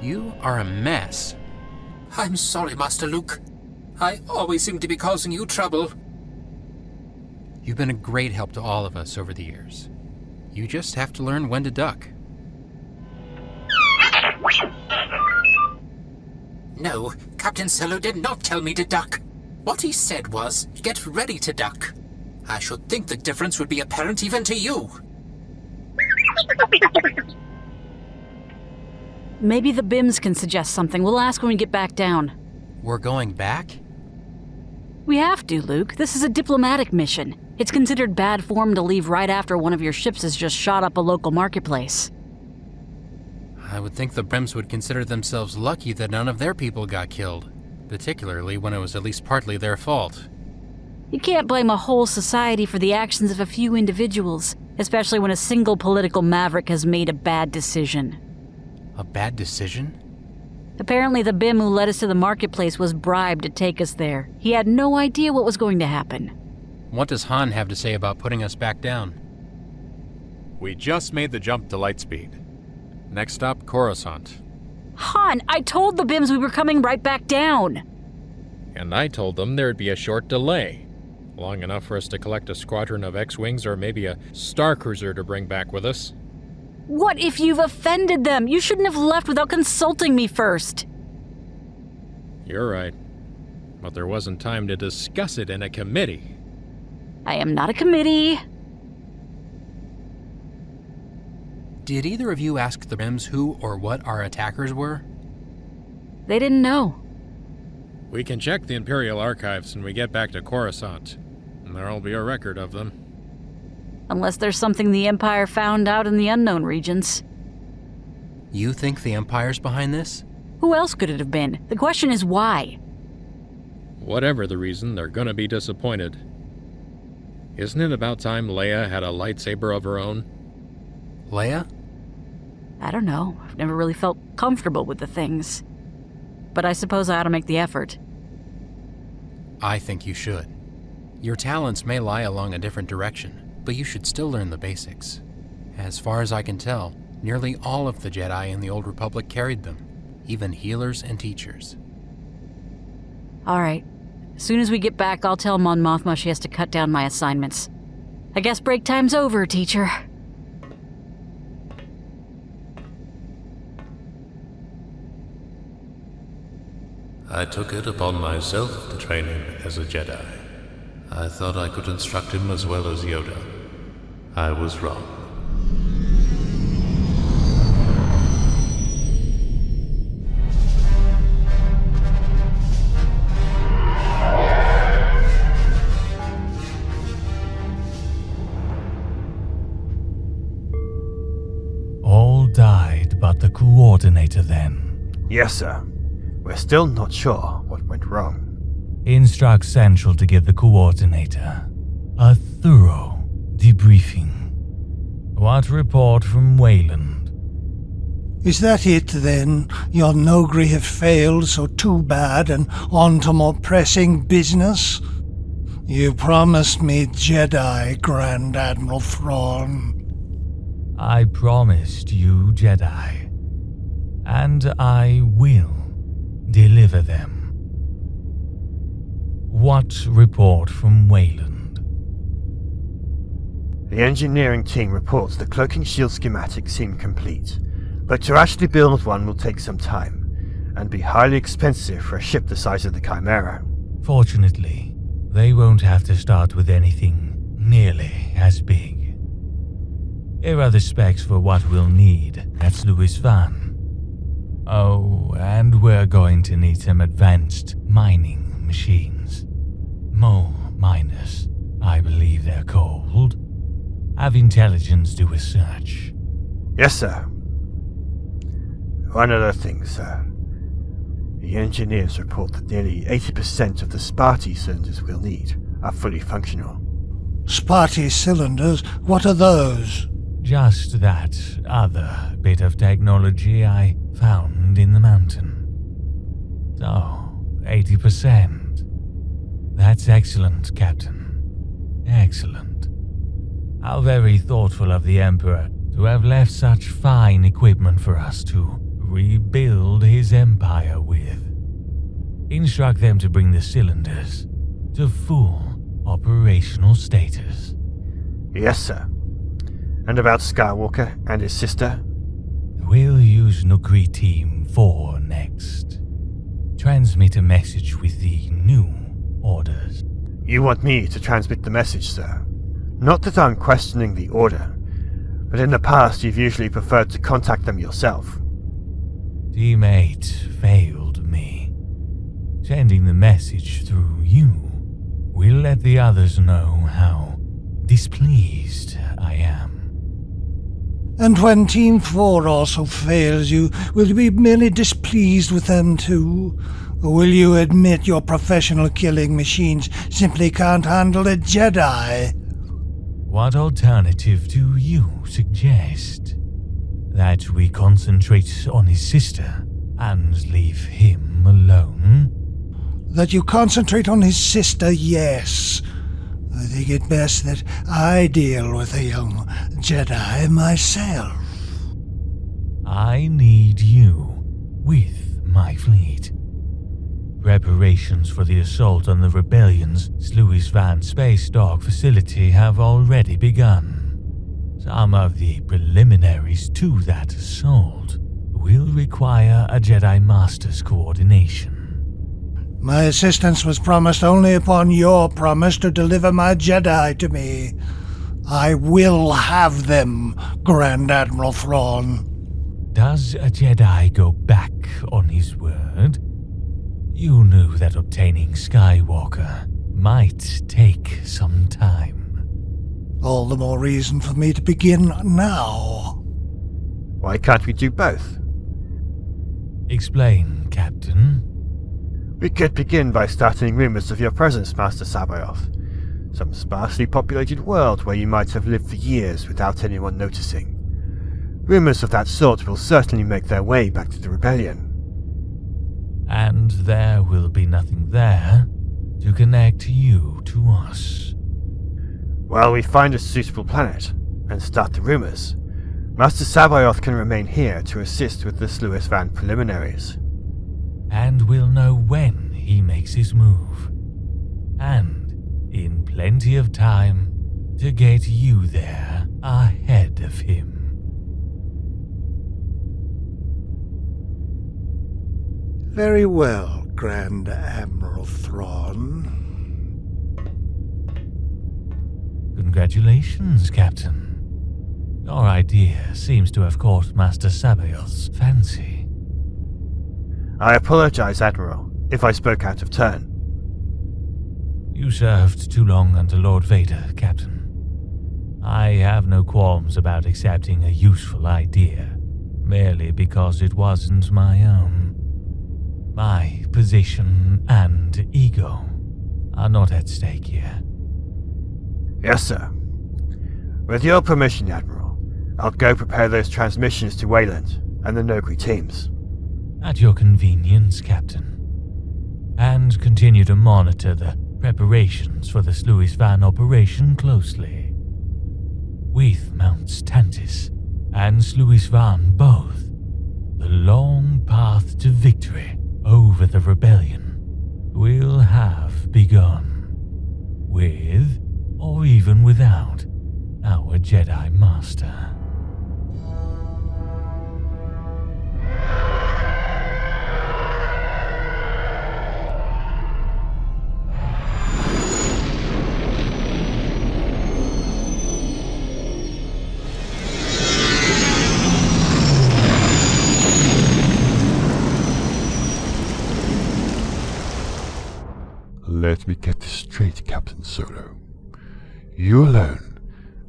You are a mess. I'm sorry, Master Luke. I always seem to be causing you trouble. You've been a great help to all of us over the years. You just have to learn when to duck. No, Captain Solo did not tell me to duck. What he said was, get ready to duck. I should think the difference would be apparent even to you. Maybe the BIMs can suggest something. We'll ask when we get back down. We're going back? We have to, Luke. This is a diplomatic mission. It's considered bad form to leave right after one of your ships has just shot up a local marketplace. I would think the Brims would consider themselves lucky that none of their people got killed, particularly when it was at least partly their fault. You can't blame a whole society for the actions of a few individuals, especially when a single political maverick has made a bad decision. A bad decision? Apparently the BIM who led us to the marketplace was bribed to take us there. He had no idea what was going to happen. What does Han have to say about putting us back down? We just made the jump to lightspeed. Next stop, Coruscant. Han, I told the BIMs we were coming right back down. And I told them there'd be a short delay. Long enough for us to collect a squadron of X-Wings or maybe a Starcruiser to bring back with us. What if you've offended them? You shouldn't have left without consulting me first. You're right. But there wasn't time to discuss it in a committee. I am not a committee. Did either of you ask the Brims who or what our attackers were? They didn't know. We can check the Imperial archives when we get back to Coruscant, and there'll be a record of them. Unless there's something the Empire found out in the unknown regions. You think the Empire's behind this? Who else could it have been? The question is why? Whatever the reason, they're gonna be disappointed. Isn't it about time Leia had a lightsaber of her own? Leia? I don't know. I've never really felt comfortable with the things. But I suppose I ought to make the effort. I think you should. Your talents may lie along a different direction, but you should still learn the basics. As far as I can tell, Nearly all of the Jedi in the Old Republic carried them, even healers and teachers. All right. As soon as we get back, I'll tell Mon Mothma she has to cut down my assignments. I guess break time's over, teacher. I took it upon myself to train him as a Jedi. I thought I could instruct him as well as Yoda. I was wrong. All died but the coordinator then. Yes, sir. We're still not sure what went wrong. Instruct Central to give the coordinator a thorough debriefing. What report from Wayland? Is that it, then? Your Nogri have failed, so too bad, and on to more pressing business? You promised me Jedi, Grand Admiral Thrawn. I promised you Jedi, and I will deliver them. What report from Wayland? The engineering team reports the cloaking shield schematics seem complete, but to actually build one will take some time, and be highly expensive for a ship the size of the Chimera. Fortunately, they won't have to start with anything nearly as big. Here are the specs for what we'll need at Louis Van. Oh, and we're going to need some advanced mining machines. Mole miners, I believe they're called. Have intelligence do a search. Yes, sir. One other thing, sir. The engineers report that nearly 80% of the Sparty cylinders we'll need are fully functional. Sparty cylinders? What are those? Just that other bit of technology I found in the mountain. So, 80%. That's excellent, Captain. Excellent. How very thoughtful of the Emperor to have left such fine equipment for us to rebuild his empire with. Instruct them to bring the cylinders to full operational status. Yes, sir. And about Skywalker and his sister? We'll use Nogri Team 4 next. Transmit a message with the new orders. You want me to transmit the message, sir? Not that I'm questioning the order, but in the past you've usually preferred to contact them yourself. Team 8 failed me. Sending the message through you will let the others know how displeased I am. And when Team 4 also fails you, will you be merely displeased with them too? Or will you admit your professional killing machines simply can't handle a Jedi? What alternative do you suggest? That we concentrate on his sister and leave him alone? That you concentrate on his sister, yes. I think it best that I deal with a young Jedi myself. I need you with my fleet. Preparations for the assault on the Rebellion's Sluis Van space dock facility have already begun. Some of the preliminaries to that assault will require a Jedi Master's coordination. My assistance was promised only upon your promise to deliver my Jedi to me. I will have them, Grand Admiral Thrawn. Does a Jedi go back on his word? You knew that obtaining Skywalker might take some time. All the more reason for me to begin now. Why can't we do both? Explain, Captain. We could begin by starting rumors of your presence, Master Sabayoth. Some sparsely populated world where you might have lived for years without anyone noticing. Rumors of that sort will certainly make their way back to the Rebellion. And there will be nothing there to connect you to us. Well, we find a suitable planet and start the rumors. Master Sabayoth can remain here to assist with the Sluis Van preliminaries. And we'll know when he makes his move. And in plenty of time to get you there ahead of him. Very well, Grand Admiral Thrawn. Congratulations, Captain. Your idea seems to have caught Master Sabayoth's fancy. I apologize, Admiral, if I spoke out of turn. You served too long under Lord Vader, Captain. I have no qualms about accepting a useful idea, merely because it wasn't my own. My position and ego are not at stake here. Yes, sir. With your permission, Admiral, I'll go prepare those transmissions to Wayland and the Nogri teams. At your convenience, Captain. And continue to monitor the preparations for the Sluis Van operation closely. With Mounts Tantis and Sluis Van both, the long path to victory over the rebellion will have begun. With, or even without, our Jedi Master. Let me get this straight, Captain Solo. You alone,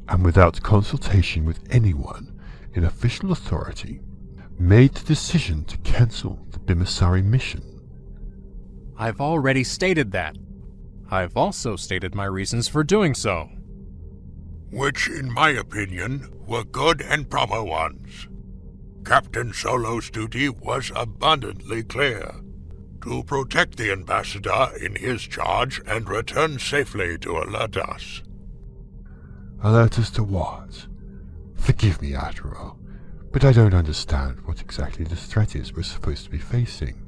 and without consultation with anyone in official authority, made the decision to cancel the Bimasari mission. I've already stated that. I've also stated my reasons for doing so. Which, in my opinion, were good and proper ones. Captain Solo's duty was abundantly clear. To protect the ambassador in his charge and return safely to alert us. Alert us to what? Forgive me, Admiral, but I don't understand what exactly the threat is we're supposed to be facing.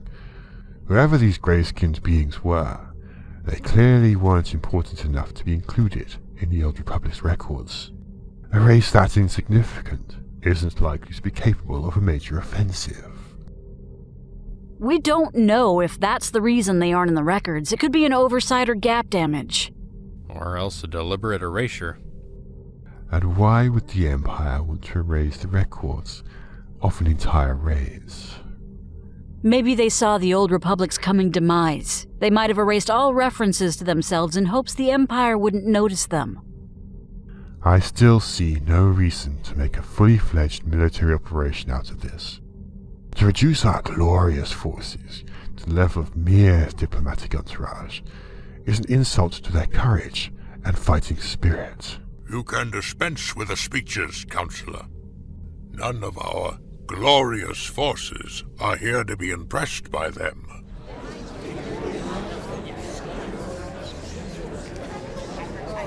Whoever these grey-skinned beings were, they clearly weren't important enough to be included in the Old Republic's records. A race that insignificant isn't likely to be capable of a major offensive. We don't know if that's the reason they aren't in the records. It could be an oversight or gap damage. Or else a deliberate erasure. And why would the Empire want to erase the records of an entire race? Maybe they saw the Old Republic's coming demise. They might have erased all references to themselves in hopes the Empire wouldn't notice them. I still see no reason to make a fully fledged military operation out of this. To reduce our glorious forces to the level of mere diplomatic entourage is an insult to their courage and fighting spirit. You can dispense with the speeches, Counselor. None of our glorious forces are here to be impressed by them.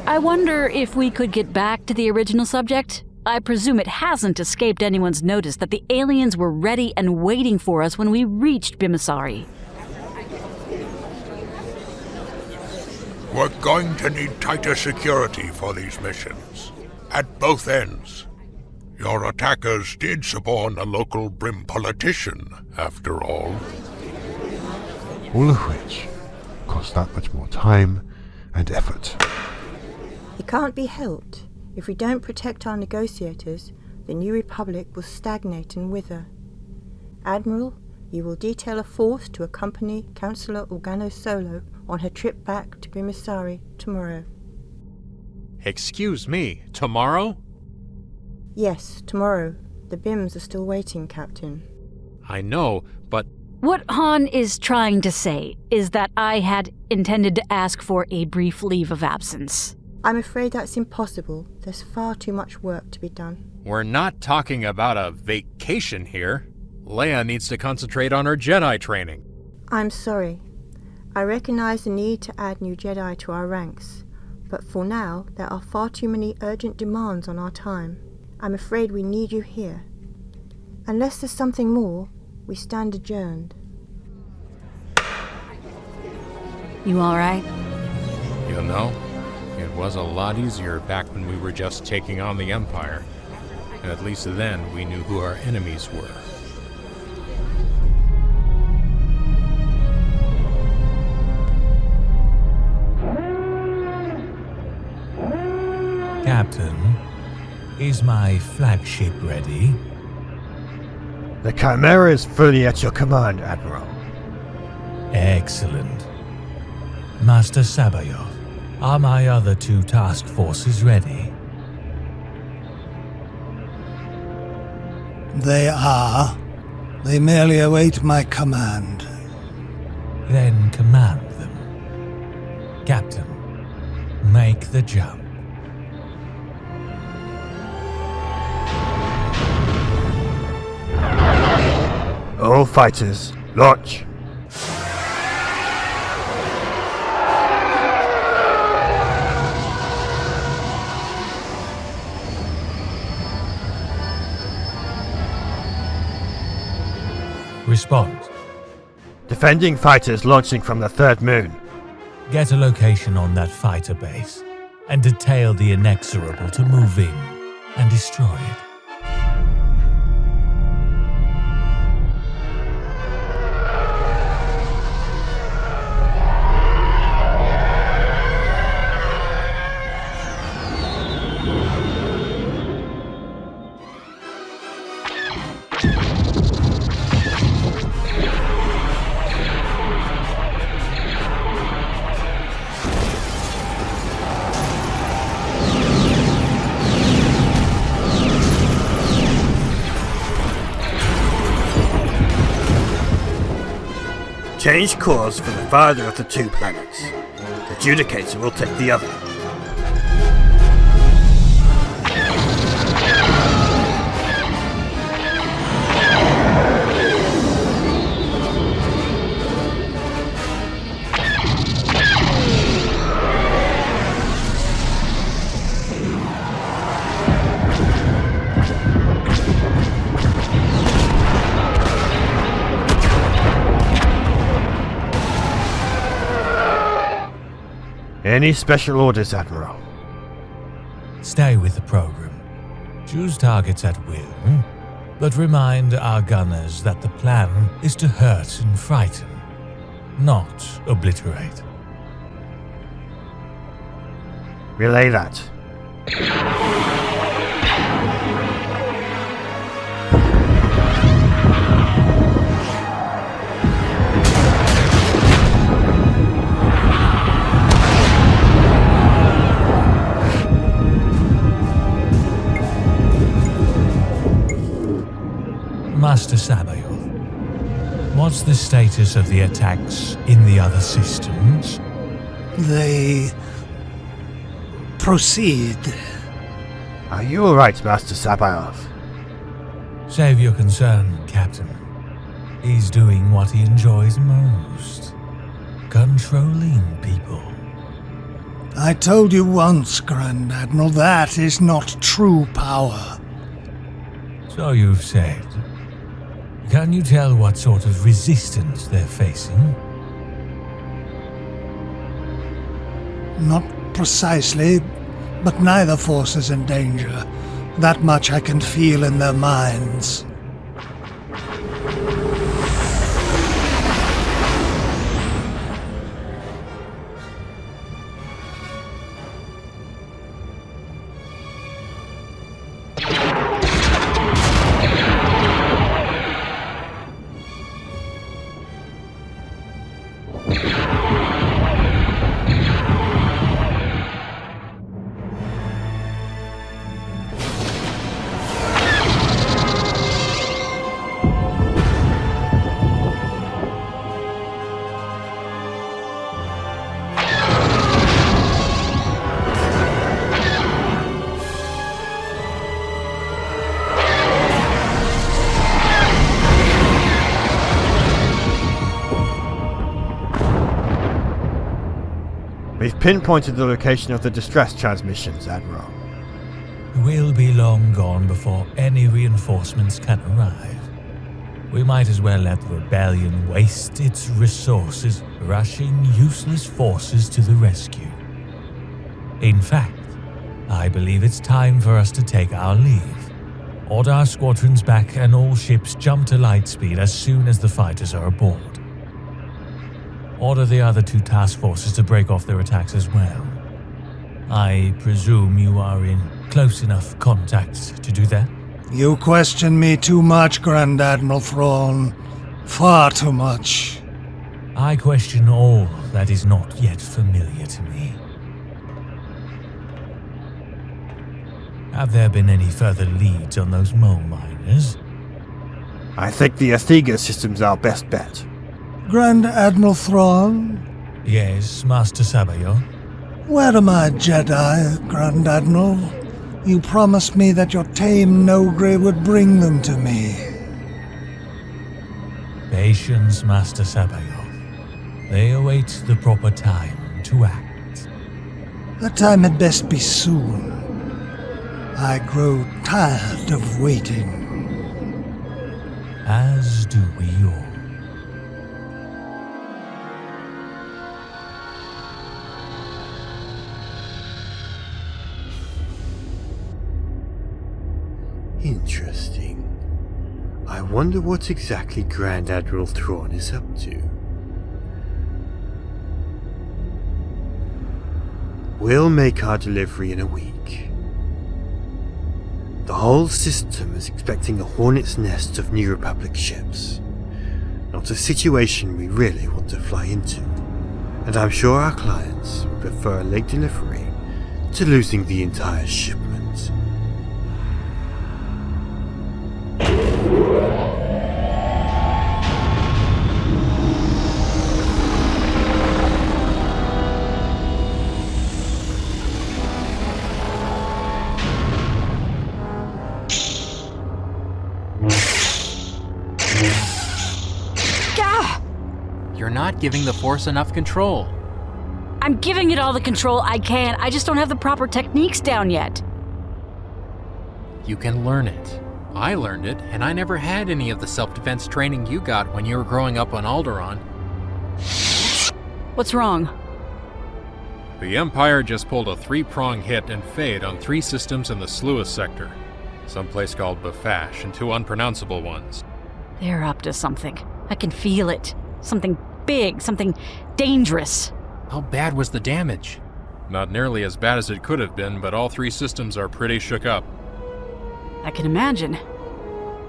I wonder if we could get back to the original subject? I presume it hasn't escaped anyone's notice that the aliens were ready and waiting for us when we reached Bimasari. We're going to need tighter security for these missions, at both ends. Your attackers did suborn a local Brim politician, after all. All of which cost that much more time and effort. It can't be helped. If we don't protect our negotiators, the New Republic will stagnate and wither. Admiral, you will detail a force to accompany Councillor Organa Solo on her trip back to Bimasari tomorrow. Excuse me, tomorrow? Yes, tomorrow. The BIMs are still waiting, Captain. I know, but... What Han is trying to say is that I had intended to ask for a brief leave of absence. I'm afraid that's impossible. There's far too much work to be done. We're not talking about a vacation here. Leia needs to concentrate on her Jedi training. I'm sorry. I recognize the need to add new Jedi to our ranks, but for now, there are far too many urgent demands on our time. I'm afraid we need you here. Unless there's something more, we stand adjourned. You alright? You know, it was a lot easier back when we were just taking on the Empire. At least then we knew who our enemies were. Captain, is my flagship ready? The Chimera is fully at your command, Admiral. Excellent. Master Sabayoth, are my other 2 task forces ready? They are. They merely await my command. Then command them. Captain, make the jump. All fighters, launch! Response. Defending fighters launching from the 3rd moon. Get a location on that fighter base, and detail the inexorable to move in and destroy it. Change course for the farther of the 2 planets. The Judicator will take the other. Any special orders, Admiral? Stay with the program. Choose targets at will, but remind our gunners that the plan is to hurt and frighten, not obliterate. Relay that. Master Sabayoth, what's the status of the attacks in the other systems? They proceed. Are you alright, Master Sabayoth? Save your concern, Captain. He's doing what he enjoys most. Controlling people. I told you once, Grand Admiral, that is not true power. So you've said. Can you tell what sort of resistance they're facing? Not precisely, but neither force is in danger. That much I can feel in their minds. We've pinpointed the location of the distress transmissions, Admiral. We'll be long gone before any reinforcements can arrive. We might as well let the rebellion waste its resources rushing useless forces to the rescue. In fact, I believe it's time for us to take our leave. Order our squadrons back and all ships jump to light speed as soon as the fighters are aboard. Order the other 2 task forces to break off their attacks as well. I presume you are in close enough contact to do that? You question me too much, Grand Admiral Thrawn. Far too much. I question all that is not yet familiar to me. Have there been any further leads on those mole miners? I think the Athega system's our best bet. Grand Admiral Thrawn? Yes, Master Sabayon? Where are my Jedi, Grand Admiral? You promised me that your tame Nogre would bring them to me. Patience, Master Sabayon. They await the proper time to act. The time had best be soon. I grow tired of waiting. As do we all. Interesting. I wonder what exactly Grand Admiral Thrawn is up to. We'll make our delivery in a week. The whole system is expecting a hornet's nest of New Republic ships. Not a situation we really want to fly into. And I'm sure our clients would prefer a late delivery to losing the entire shipment. You're not giving the Force enough control. I'm giving it all the control I can. I just don't have the proper techniques down yet. You can learn it. I learned it, and I never had any of the self-defense training you got when you were growing up on Alderaan. What's wrong? The Empire just pulled a 3-prong hit and fade on 3 systems in the Sluis sector. Someplace called Bafash and 2 unpronounceable ones. They're up to something. I can feel it. Something big, something dangerous. How bad was the damage? Not nearly as bad as it could have been, but all 3 systems are pretty shook up. I can imagine.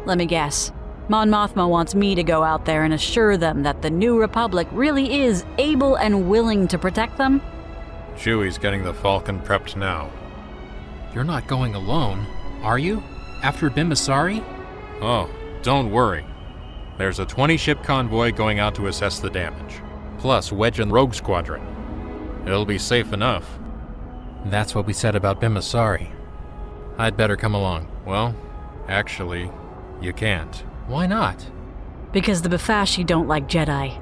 Let me guess. Mon Mothma wants me to go out there and assure them that the New Republic really is able and willing to protect them? Chewie's getting the Falcon prepped now. You're not going alone, are you? After Bimbasari? Oh, don't worry. There's a 20-ship convoy going out to assess the damage, plus Wedge and Rogue Squadron. It'll be safe enough. That's what we said about Bimbasari. I'd better come along. Well, actually, you can't. Why not? Because the Bafashi don't like Jedi.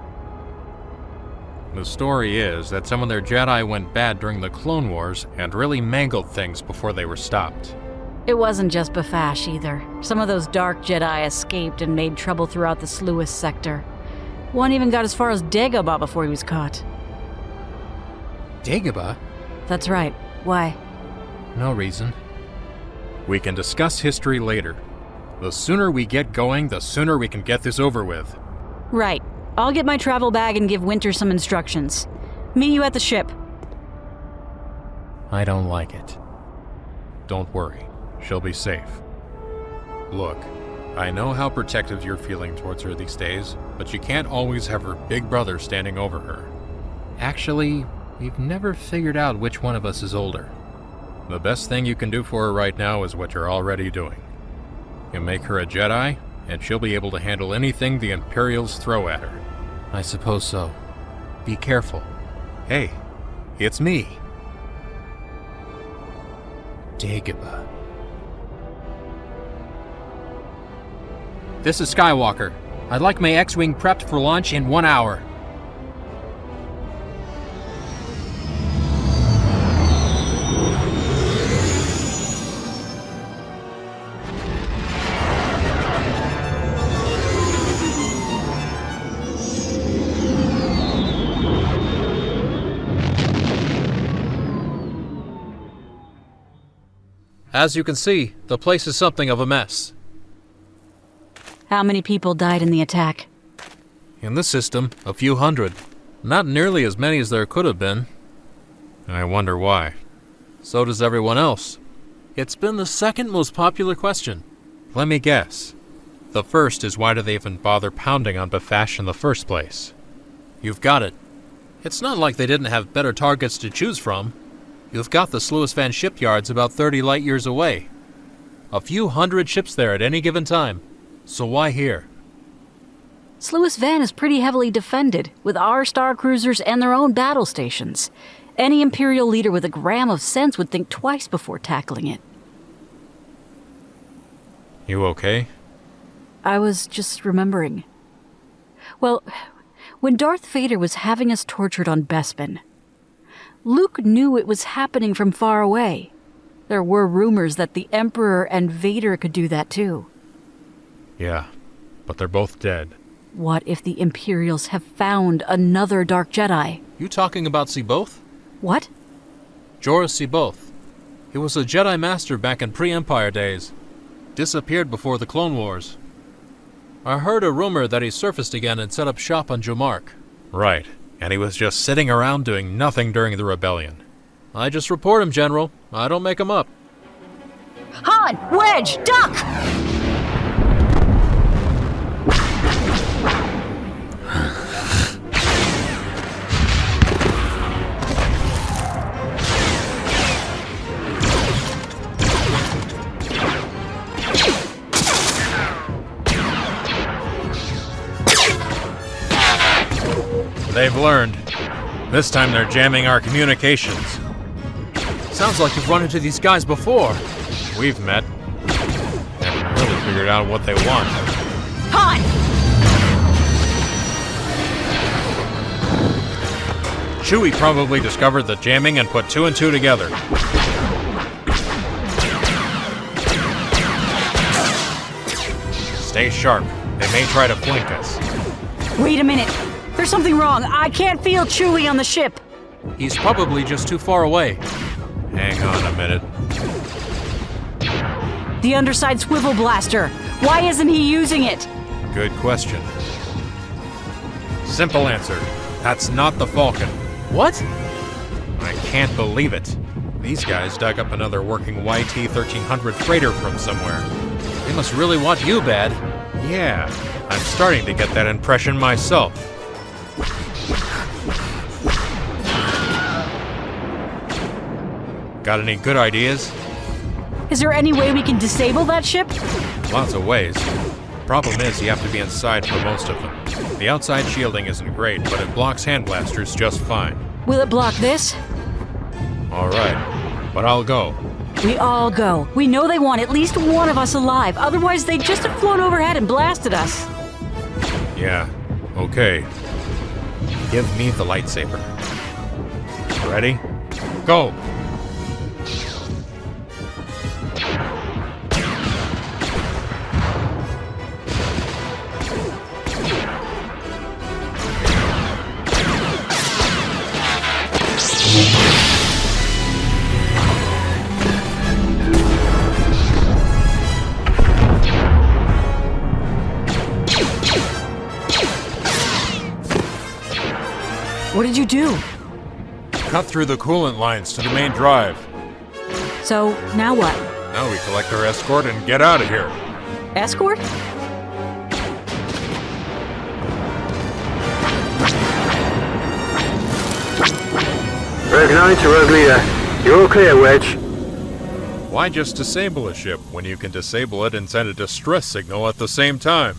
The story is that some of their Jedi went bad during the Clone Wars and really mangled things before they were stopped. It wasn't just Bafash either. Some of those dark Jedi escaped and made trouble throughout the Sluis sector. One even got as far as Dagobah before he was caught. Dagobah? That's right. Why? No reason. We can discuss history later. The sooner we get going, the sooner we can get this over with. Right. I'll get my travel bag and give Winter some instructions. Meet you at the ship. I don't like it. Don't worry. She'll be safe. Look, I know how protective you're feeling towards her these days, but you can't always have her big brother standing over her. Actually, we've never figured out which one of us is older. The best thing you can do for her right now is what you're already doing. You make her a Jedi, and she'll be able to handle anything the Imperials throw at her. I suppose so. Be careful. Hey, it's me. Dagobah. This is Skywalker. I'd like my X-Wing prepped for launch in 1 hour. As you can see, the place is something of a mess. How many people died in the attack? In this system, a few hundred. Not nearly as many as there could have been. I wonder why. So does everyone else. It's been the second most popular question. Let me guess. The first is why do they even bother pounding on Bafash in the first place? You've got it. It's not like they didn't have better targets to choose from. You've got the Sluis Van shipyards about 30 light years away. A few hundred ships there at any given time. So why here? Sluis Van is pretty heavily defended, with our star cruisers and their own battle stations. Any Imperial leader with a gram of sense would think twice before tackling it. You okay? I was just remembering. Well, when Darth Vader was having us tortured on Bespin, Luke knew it was happening from far away. There were rumors that the Emperor and Vader could do that too. Yeah, but they're both dead. What if the Imperials have found another Dark Jedi? You talking about C'baoth? What? Joruus C'baoth. He was a Jedi Master back in pre-Empire days. Disappeared before the Clone Wars. I heard a rumor that he surfaced again and set up shop on Jomark. Right, and he was just sitting around doing nothing during the rebellion. I just report him, General. I don't make him up. Han! Wedge! Duck! They've learned. This time they're jamming our communications. Sounds like you've run into these guys before. We've met. Haven't really figured out what they want. Han! Chewie probably discovered the jamming and put 2 and 2 together. Stay sharp. They may try to flank us. Wait a minute. There's something wrong. I can't feel Chewie on the ship. He's probably just too far away. Hang on a minute. The underside swivel blaster. Why isn't he using it? Good question. Simple answer. That's not the Falcon. What? I can't believe it. These guys dug up another working YT-1300 freighter from somewhere. They must really want you bad. Yeah, I'm starting to get that impression myself. Got any good ideas? Is there any way we can disable that ship? Lots of ways. Problem is, you have to be inside for most of them. The outside shielding isn't great, but it blocks hand blasters just fine. Will it block this? Alright, but I'll go. We all go. We know they want at least one of us alive, otherwise they'd just have flown overhead and blasted us. Yeah, okay. Give me the lightsaber. Ready? Go! What did you do? Cut through the coolant lines to the main drive. So, now what? Now we collect our escort and get out of here. Escort? Rogue 9 to Rogue Leader. You're all clear, Wedge. Why just disable a ship when you can disable it and send a distress signal at the same time?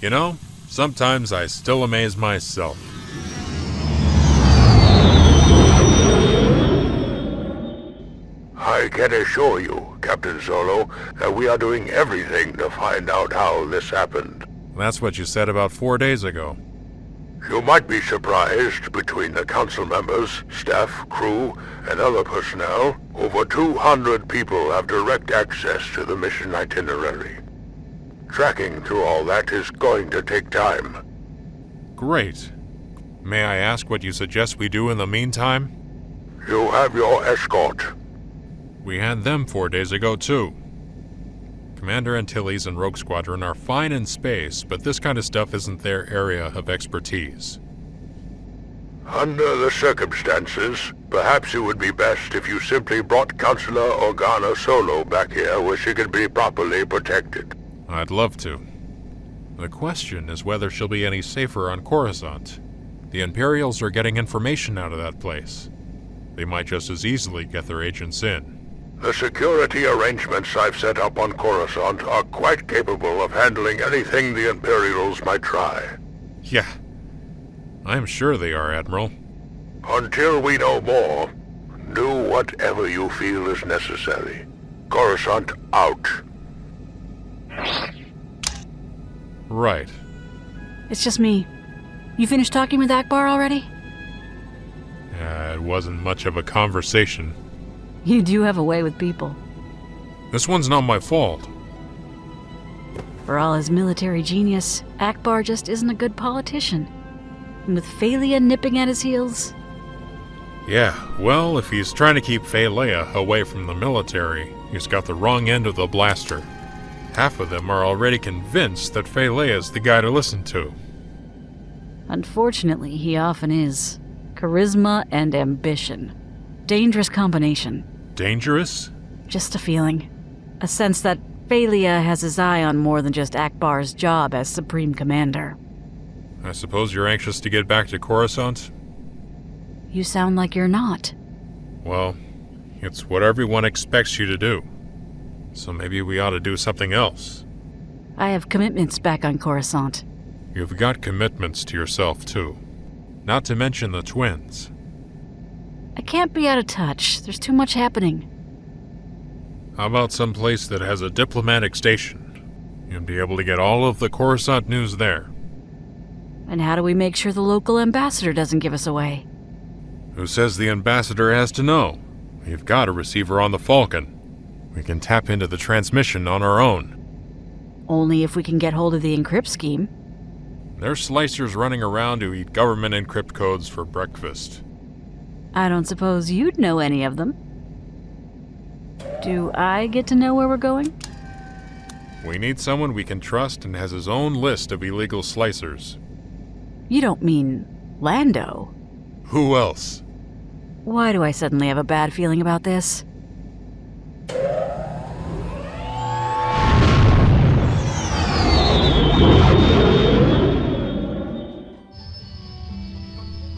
You know, sometimes I still amaze myself. I can assure you, Captain Solo, that we are doing everything to find out how this happened. That's what you said about 4 days ago. You might be surprised, between the council members, staff, crew, and other personnel, over 200 people have direct access to the mission itinerary. Tracking through all that is going to take time. Great. May I ask what you suggest we do in the meantime? You have your escort. We had them 4 days ago, too. Commander Antilles and Rogue Squadron are fine in space, but this kind of stuff isn't their area of expertise. Under the circumstances, perhaps it would be best if you simply brought Counselor Organa Solo back here where she can be properly protected. I'd love to. The question is whether she'll be any safer on Coruscant. The Imperials are getting information out of that place. They might just as easily get their agents in. The security arrangements I've set up on Coruscant are quite capable of handling anything the Imperials might try. Yeah. I'm sure they are, Admiral. Until we know more, do whatever you feel is necessary. Coruscant out. Right. It's just me. You finished talking with Akbar already? It wasn't much of a conversation. You do have a way with people. This one's not my fault. For all his military genius, Akbar just isn't a good politician. And with Falia nipping at his heels... Yeah, well, if he's trying to keep Leia away from the military, he's got the wrong end of the blaster. Half of them are already convinced that Leia's the guy to listen to. Unfortunately, he often is. Charisma and ambition. Dangerous combination. Dangerous? Just a feeling. A sense that Falia has his eye on more than just Akbar's job as Supreme Commander. I suppose you're anxious to get back to Coruscant? You sound like you're not. Well, it's what everyone expects you to do. So maybe we ought to do something else. I have commitments back on Coruscant. You've got commitments to yourself, too. Not to mention the twins. I can't be out of touch. There's too much happening. How about some place that has a diplomatic station? You'd be able to get all of the Coruscant news there. And how do we make sure the local ambassador doesn't give us away? Who says the ambassador has to know? We've got a receiver on the Falcon. We can tap into the transmission on our own. Only if we can get hold of the encrypt scheme. There's slicers running around who eat government encrypt codes for breakfast. I don't suppose you'd know any of them. Do I get to know where we're going? We need someone we can trust and has his own list of illegal slicers. You don't mean Lando? Who else? Why do I suddenly have a bad feeling about this?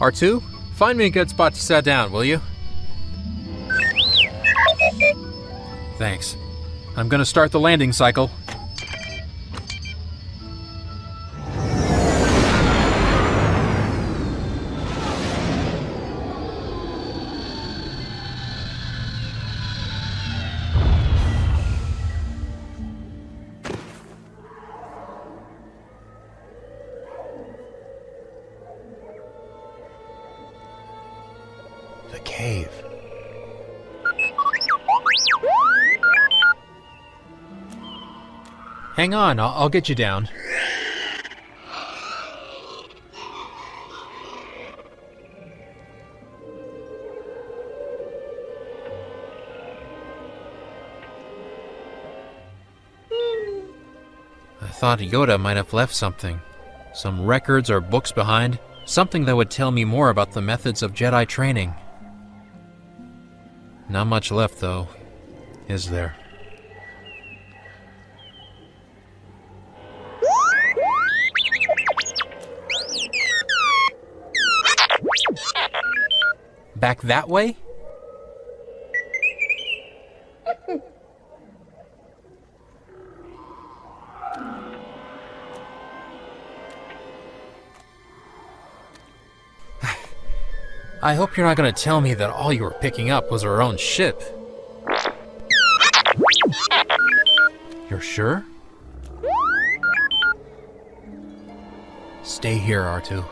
R2, find me a good spot to sit down, will you? Thanks. I'm gonna start the landing cycle. The cave. Hang on, I'll get you down. I thought Yoda might have left something. Some records or books behind. Something that would tell me more about the methods of Jedi training. Not much left, though, is there? Back that way? I hope you're not going to tell me that all you were picking up was our own ship. You're sure? Stay here, R2.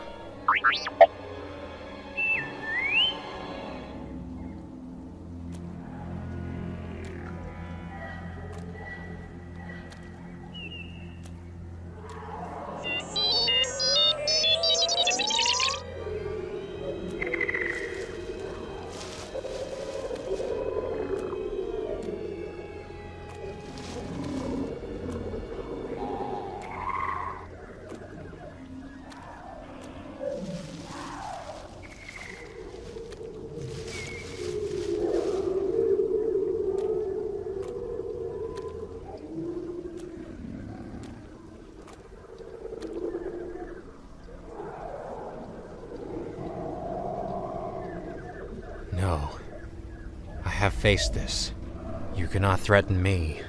face this. You cannot threaten me.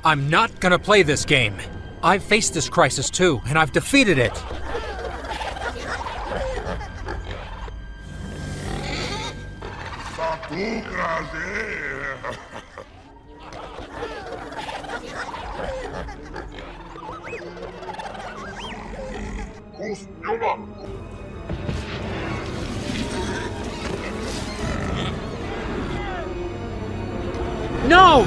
I'm not gonna play this game. I've faced this crisis too, and I've defeated it. No!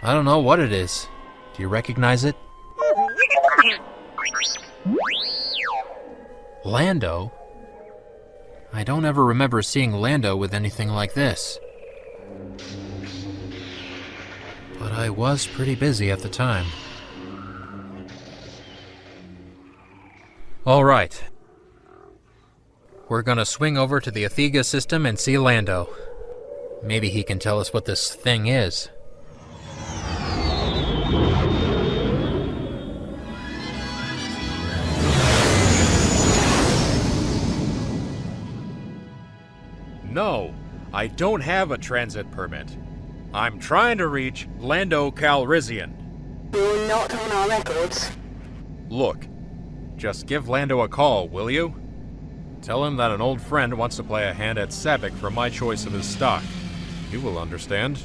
I don't know what it is. Do you recognize it? Lando? I don't ever remember seeing Lando with anything like this. But I was pretty busy at the time. All right. We're gonna swing over to the Athega system and see Lando. Maybe he can tell us what this thing is. No, I don't have a transit permit. I'm trying to reach Lando Calrissian. You're not on our records. Look, just give Lando a call, will you? Tell him that an old friend wants to play a hand at Sabak for my choice of his stock. You will understand.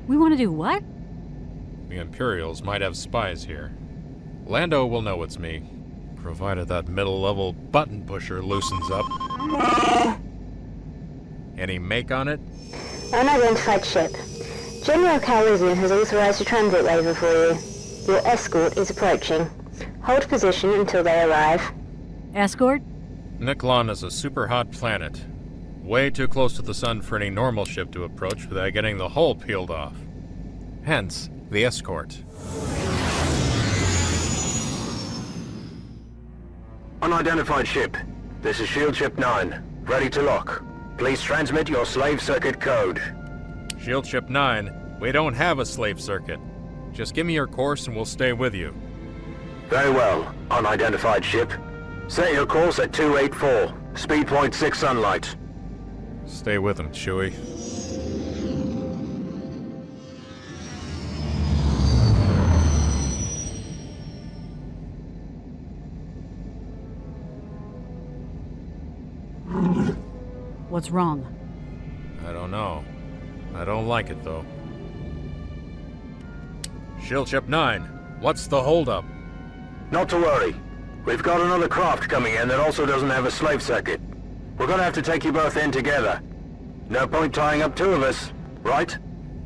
We want to do what? The Imperials might have spies here. Lando will know it's me, provided that middle-level button pusher loosens up. Any make on it? Unidentified ship. General Calrissian has authorized a transit waiver for you. Your escort is approaching. Hold position until they arrive. Escort? Niklon is a super hot planet. Way too close to the sun for any normal ship to approach without getting the hull peeled off. Hence, the escort. Unidentified ship. This is Shield Ship 9. Ready to lock. Please transmit your slave circuit code. Shield Ship 9, we don't have a slave circuit. Just give me your course and we'll stay with you. Very well, unidentified ship. Set your course at 284, speed point 6 sunlight. Stay with him, Chewie. What's wrong? I don't know. I don't like it, though. Shield Ship 9, what's the holdup? Not to worry. We've got another craft coming in that also doesn't have a slave circuit. We're gonna have to take you both in together. No point tying up two of us, right?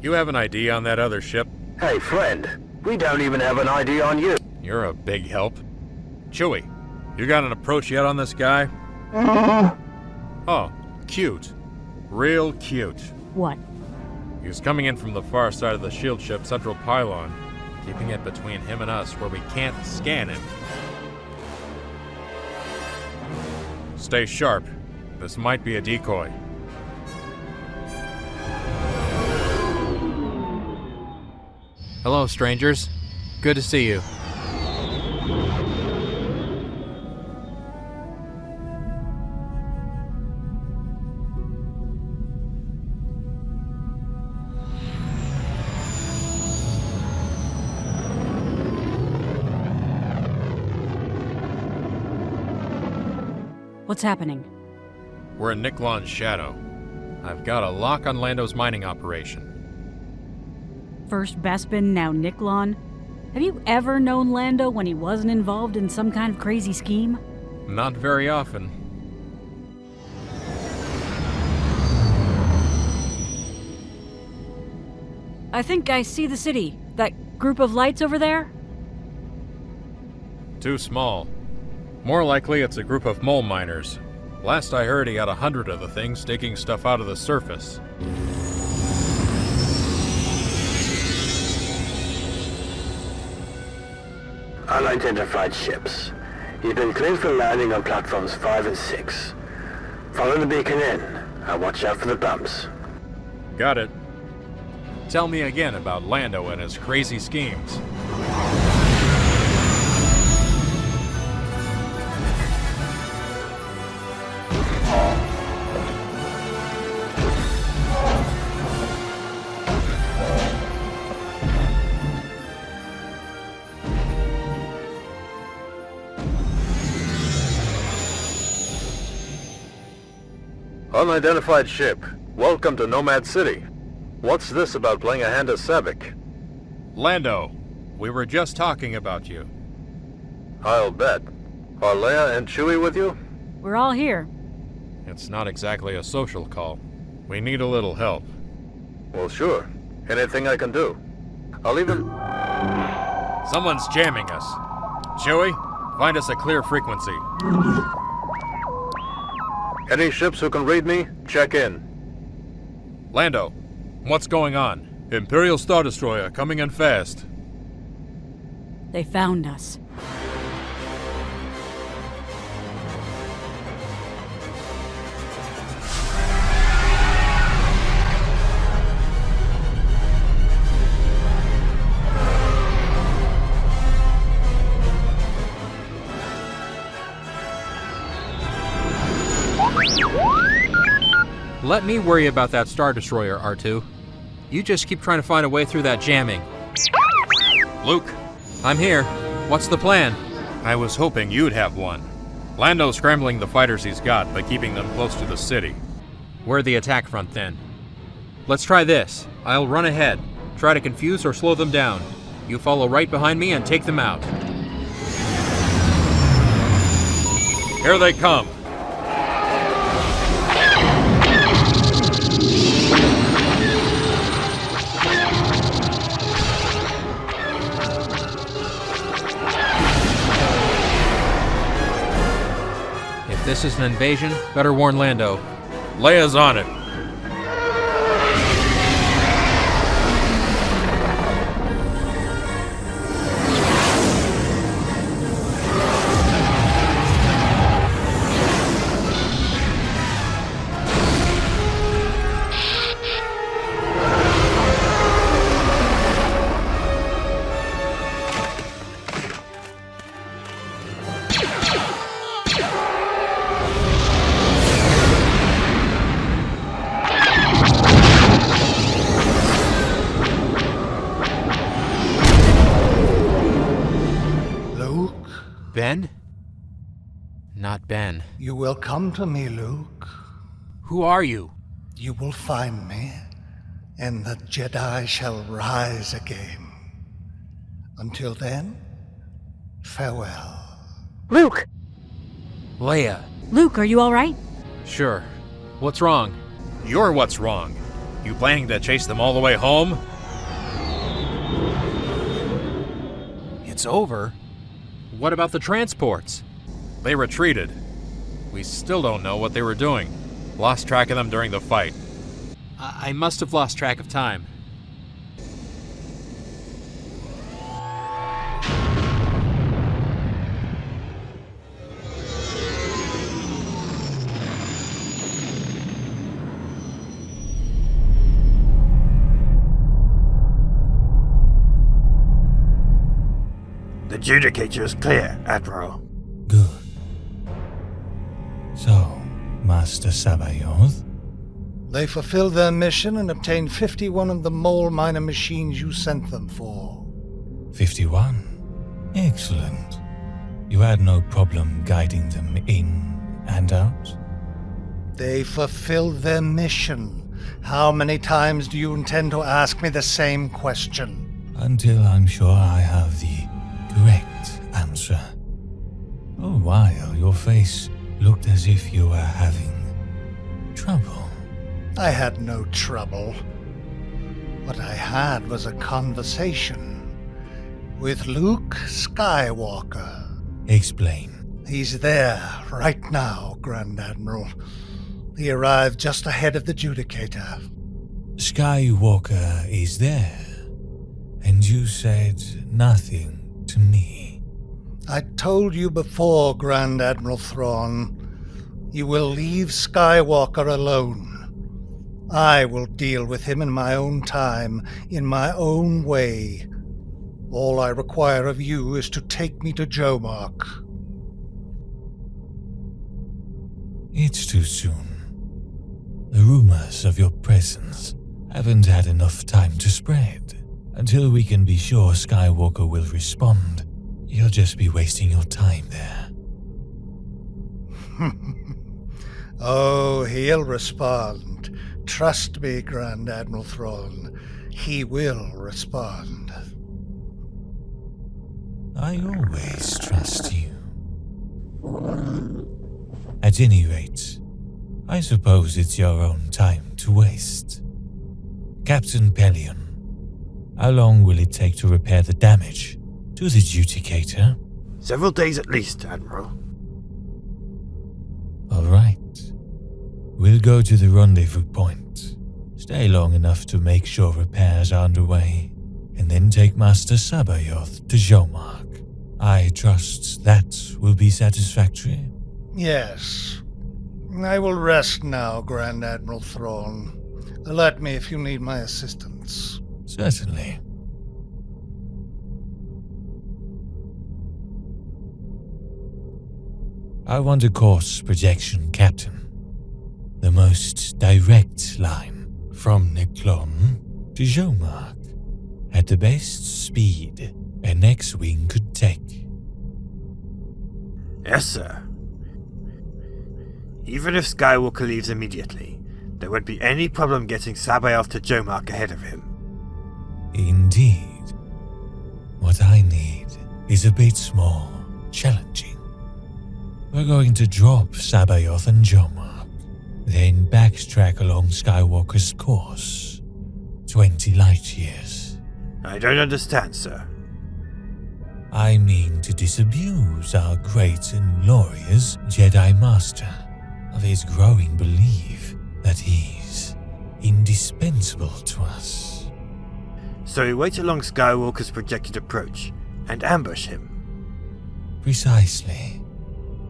You have an ID on that other ship? Hey, friend. We don't even have an ID on you. You're a big help. Chewie, you got an approach yet on this guy? Oh, cute. Real cute. What? He was coming in from the far side of the shield ship central pylon, keeping it between him and us where we can't scan him. Stay sharp. This might be a decoy. Hello, strangers. Good to see you. What's happening? We're in Niklon's shadow. I've got a lock on Lando's mining operation. First Bespin, now Niklon. Have you ever known Lando when he wasn't involved in some kind of crazy scheme? Not very often. I think I see the city. That group of lights over there? Too small. More likely it's a group of mole miners. Last I heard he had 100 of the things digging stuff out of the surface. Unidentified ships. You've been cleared for landing on platforms 5 and 6. Follow the beacon in, and watch out for the bumps. Got it. Tell me again about Lando and his crazy schemes. Unidentified ship. Welcome to Nomad City. What's this about playing a hand of Savick? Lando, we were just talking about you. I'll bet. Are Leia and Chewie with you? We're all here. It's not exactly a social call. We need a little help. Well, sure. Anything I can do. I'll even... Someone's jamming us. Chewie, find us a clear frequency. Any ships who can read me, check in. Lando, what's going on? Imperial Star Destroyer coming in fast. They found us. Let me worry about that Star Destroyer, R2. You just keep trying to find a way through that jamming. Luke, I'm here. What's the plan? I was hoping you'd have one. Lando's scrambling the fighters he's got by keeping them close to the city. We're the attack front then. Let's try this. I'll run ahead. Try to confuse or slow them down. You follow right behind me and take them out. Here they come. If this is an invasion, better warn Lando. Leia's on it. Ben? Not Ben. You will come to me, Luke. Who are you? You will find me, and the Jedi shall rise again. Until then, farewell. Luke! Leia. Luke, are you alright? Sure. What's wrong? You're what's wrong. You planning to chase them all the way home? It's over. What about the transports? They retreated. We still don't know what they were doing. Lost track of them during the fight. I must have lost track of time. The Judicator is clear, Admiral. Good. So, Master Sabayoth? They fulfilled their mission and obtained 51 of the mole miner machines you sent them for. 51? Excellent. You had no problem guiding them in and out? They fulfilled their mission. How many times do you intend to ask me the same question? Until I'm sure I have the correct answer. For a while, your face looked as if you were having trouble. I had no trouble. What I had was a conversation with Luke Skywalker. Explain. He's there right now, Grand Admiral. He arrived just ahead of the Judicator. Skywalker is there, and you said nothing to me. I told you before, Grand Admiral Thrawn. You will leave Skywalker alone. I will deal with him in my own time, in my own way. All I require of you is to take me to Jomark. It's too soon. The rumors of your presence haven't had enough time to spread. Until we can be sure Skywalker will respond, you'll just be wasting your time there. Oh, he'll respond. Trust me, Grand Admiral Thrawn. He will respond. I always trust you. At any rate, I suppose it's your own time to waste. Captain Pelion, how long will it take to repair the damage to the Judicator? Several days at least, Admiral. All right. We'll go to the rendezvous point. Stay long enough to make sure repairs are underway, and then take Master Sabayoth to Jomark. I trust that will be satisfactory. Yes. I will rest now, Grand Admiral Thrawn. Alert me if you need my assistance. Certainly. I want a course projection, Captain. The most direct line from Niklon to Jomark at the best speed an X-Wing could take. Yes, sir. Even if Skywalker leaves immediately, there won't be any problem getting Sabayoth to Jomark ahead of him. Indeed. What I need is a bit more challenging. We're going to drop Sabayoth and Jomark, then backtrack along Skywalker's course. 20 light years. I don't understand, sir. I mean to disabuse our great and glorious Jedi Master of his growing belief that he's indispensable to us. So we wait along Skywalker's projected approach and ambush him. Precisely.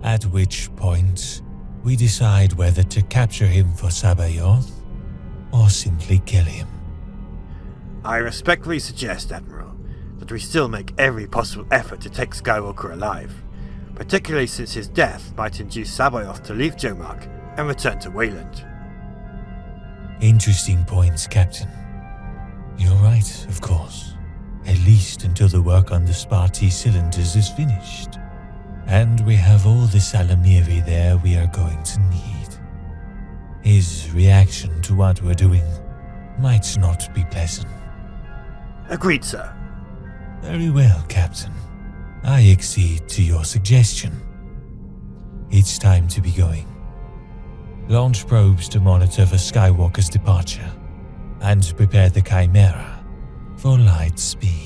At which point, we decide whether to capture him for Sabayoth or simply kill him. I respectfully suggest, Admiral, that we still make every possible effort to take Skywalker alive, particularly since his death might induce Sabayoth to leave Jomark and return to Wayland. Interesting points, Captain. You're right, of course. At least until the work on the Sparti cylinders is finished. And we have all the Salamiri there we are going to need. His reaction to what we're doing might not be pleasant. Agreed, sir. Very well, Captain. I accede to your suggestion. It's time to be going. Launch probes to monitor for Skywalker's departure, and prepare the Chimera for light speed.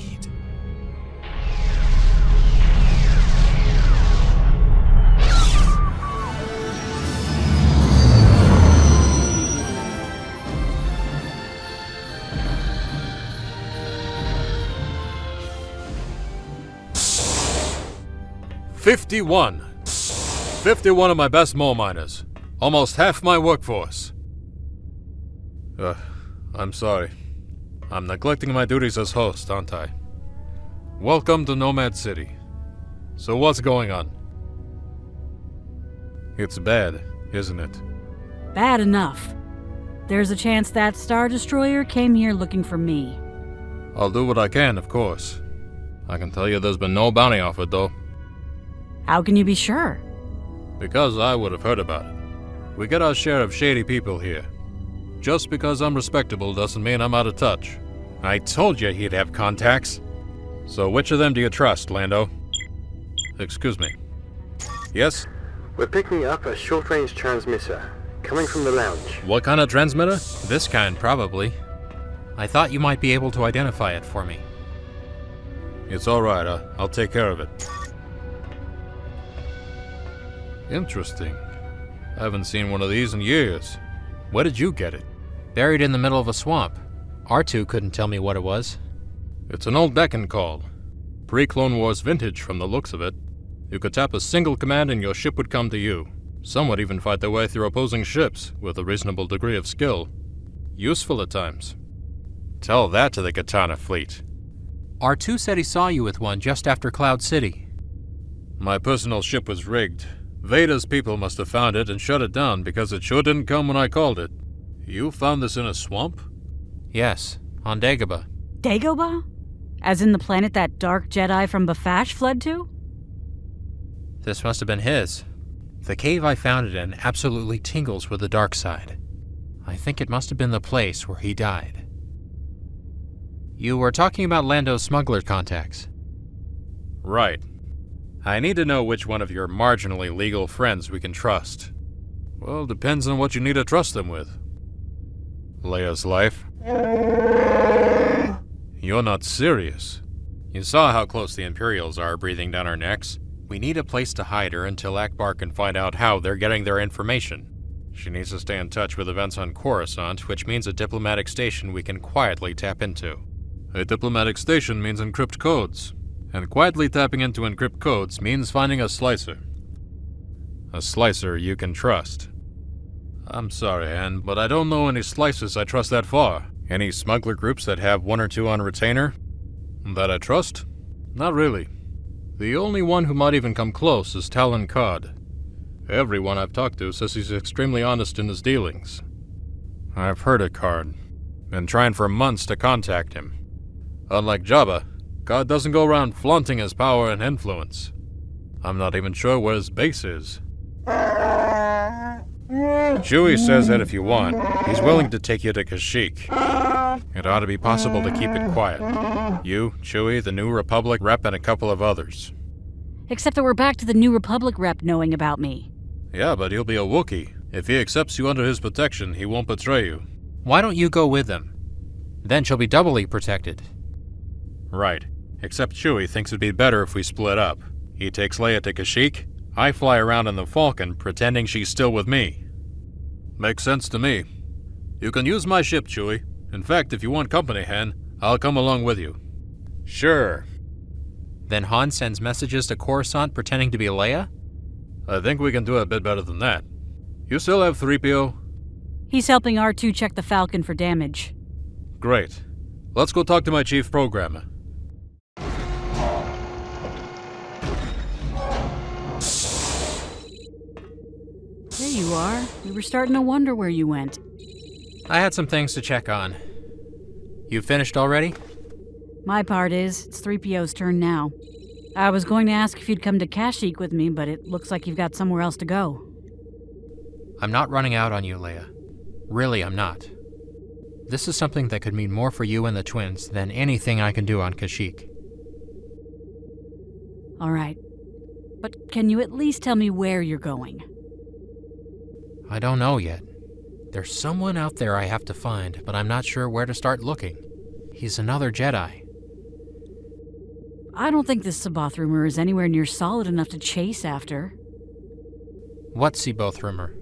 "51 of my best mole miners. Almost half my workforce. I'm sorry. I'm neglecting my duties as host, aren't I? Welcome to Nomad City. So what's going on? It's bad, isn't it? Bad enough. There's a chance that Star Destroyer came here looking for me. I'll do what I can, of course. I can tell you there's been no bounty offered, though. How can you be sure? Because I would have heard about it. We get our share of shady people here. Just because I'm respectable doesn't mean I'm out of touch. I told you he'd have contacts. So which of them do you trust, Lando? Excuse me. Yes? We're picking up a short-range transmitter, coming from the lounge. What kind of transmitter? This kind, probably. I thought you might be able to identify it for me. It's alright, I'll take care of it. Interesting. I haven't seen one of these in years. Where did you get it? Buried in the middle of a swamp. R2 couldn't tell me what it was. It's an old beacon call. Pre-Clone Wars vintage from the looks of it. You could tap a single command and your ship would come to you. Some would even fight their way through opposing ships with a reasonable degree of skill. Useful at times. Tell that to the Katana fleet. R2 said he saw you with one just after Cloud City. My personal ship was rigged. Vader's people must have found it and shut it down because it sure didn't come when I called it. You found this in a swamp? Yes, on Dagobah. Dagobah? As in the planet that dark Jedi from Bafash fled to? This must have been his. The cave I found it in absolutely tingles with the dark side. I think it must have been the place where he died. You were talking about Lando's smuggler contacts. Right. I need to know which one of your marginally legal friends we can trust. Well, depends on what you need to trust them with. Leia's life? You're not serious. You saw how close the Imperials are breathing down our necks. We need a place to hide her until Ackbar can find out how they're getting their information. She needs to stay in touch with events on Coruscant, which means a diplomatic station we can quietly tap into. A diplomatic station means encrypt codes. And quietly tapping into encrypt codes means finding a slicer. A slicer you can trust. I'm sorry, Han, but I don't know any slicers I trust that far. Any smuggler groups that have one or two on retainer? That I trust? Not really. The only one who might even come close is Talon Cod. Everyone I've talked to says he's extremely honest in his dealings. I've heard of Card. Been trying for months to contact him. Unlike Jabba, God doesn't go around flaunting his power and influence. I'm not even sure where his base is. Chewie says that if you want, he's willing to take you to Kashyyyk. It ought to be possible to keep it quiet. You, Chewie, the New Republic rep, and a couple of others. Except that we're back to the New Republic rep knowing about me. Yeah, but he'll be a Wookiee. If he accepts you under his protection, he won't betray you. Why don't you go with them? Then she'll be doubly protected. Right. Except Chewie thinks it'd be better if we split up. He takes Leia to Kashyyyk, I fly around in the Falcon pretending she's still with me. Makes sense to me. You can use my ship, Chewie. In fact, if you want company, Han, I'll come along with you. Sure. Then Han sends messages to Coruscant pretending to be Leia? I think we can do a bit better than that. You still have 3PO? He's helping R2 check the Falcon for damage. Great. Let's go talk to my chief programmer. There you are. We were starting to wonder where you went. I had some things to check on. You finished already? My part is. It's 3PO's turn now. I was going to ask if you'd come to Kashyyyk with me, but it looks like you've got somewhere else to go. I'm not running out on you, Leia. Really, I'm not. This is something that could mean more for you and the twins than anything I can do on Kashyyyk. All right. But can you at least tell me where you're going? I don't know yet. There's someone out there I have to find, but I'm not sure where to start looking. He's another Jedi. I don't think this Sabath rumor is anywhere near solid enough to chase after. What Sabath rumor?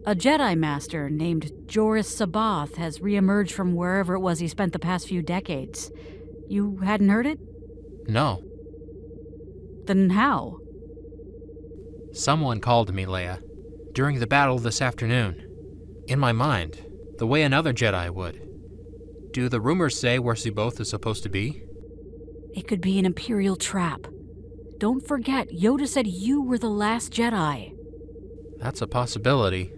A Jedi Master named Joris Sabath has reemerged from wherever it was he spent the past few decades. You hadn't heard it? No. Then how? Someone called me, Leia. During the battle this afternoon. In my mind, the way another Jedi would. Do the rumors say where Sabath is supposed to be? It could be an Imperial trap. Don't forget, Yoda said you were the last Jedi. That's a possibility.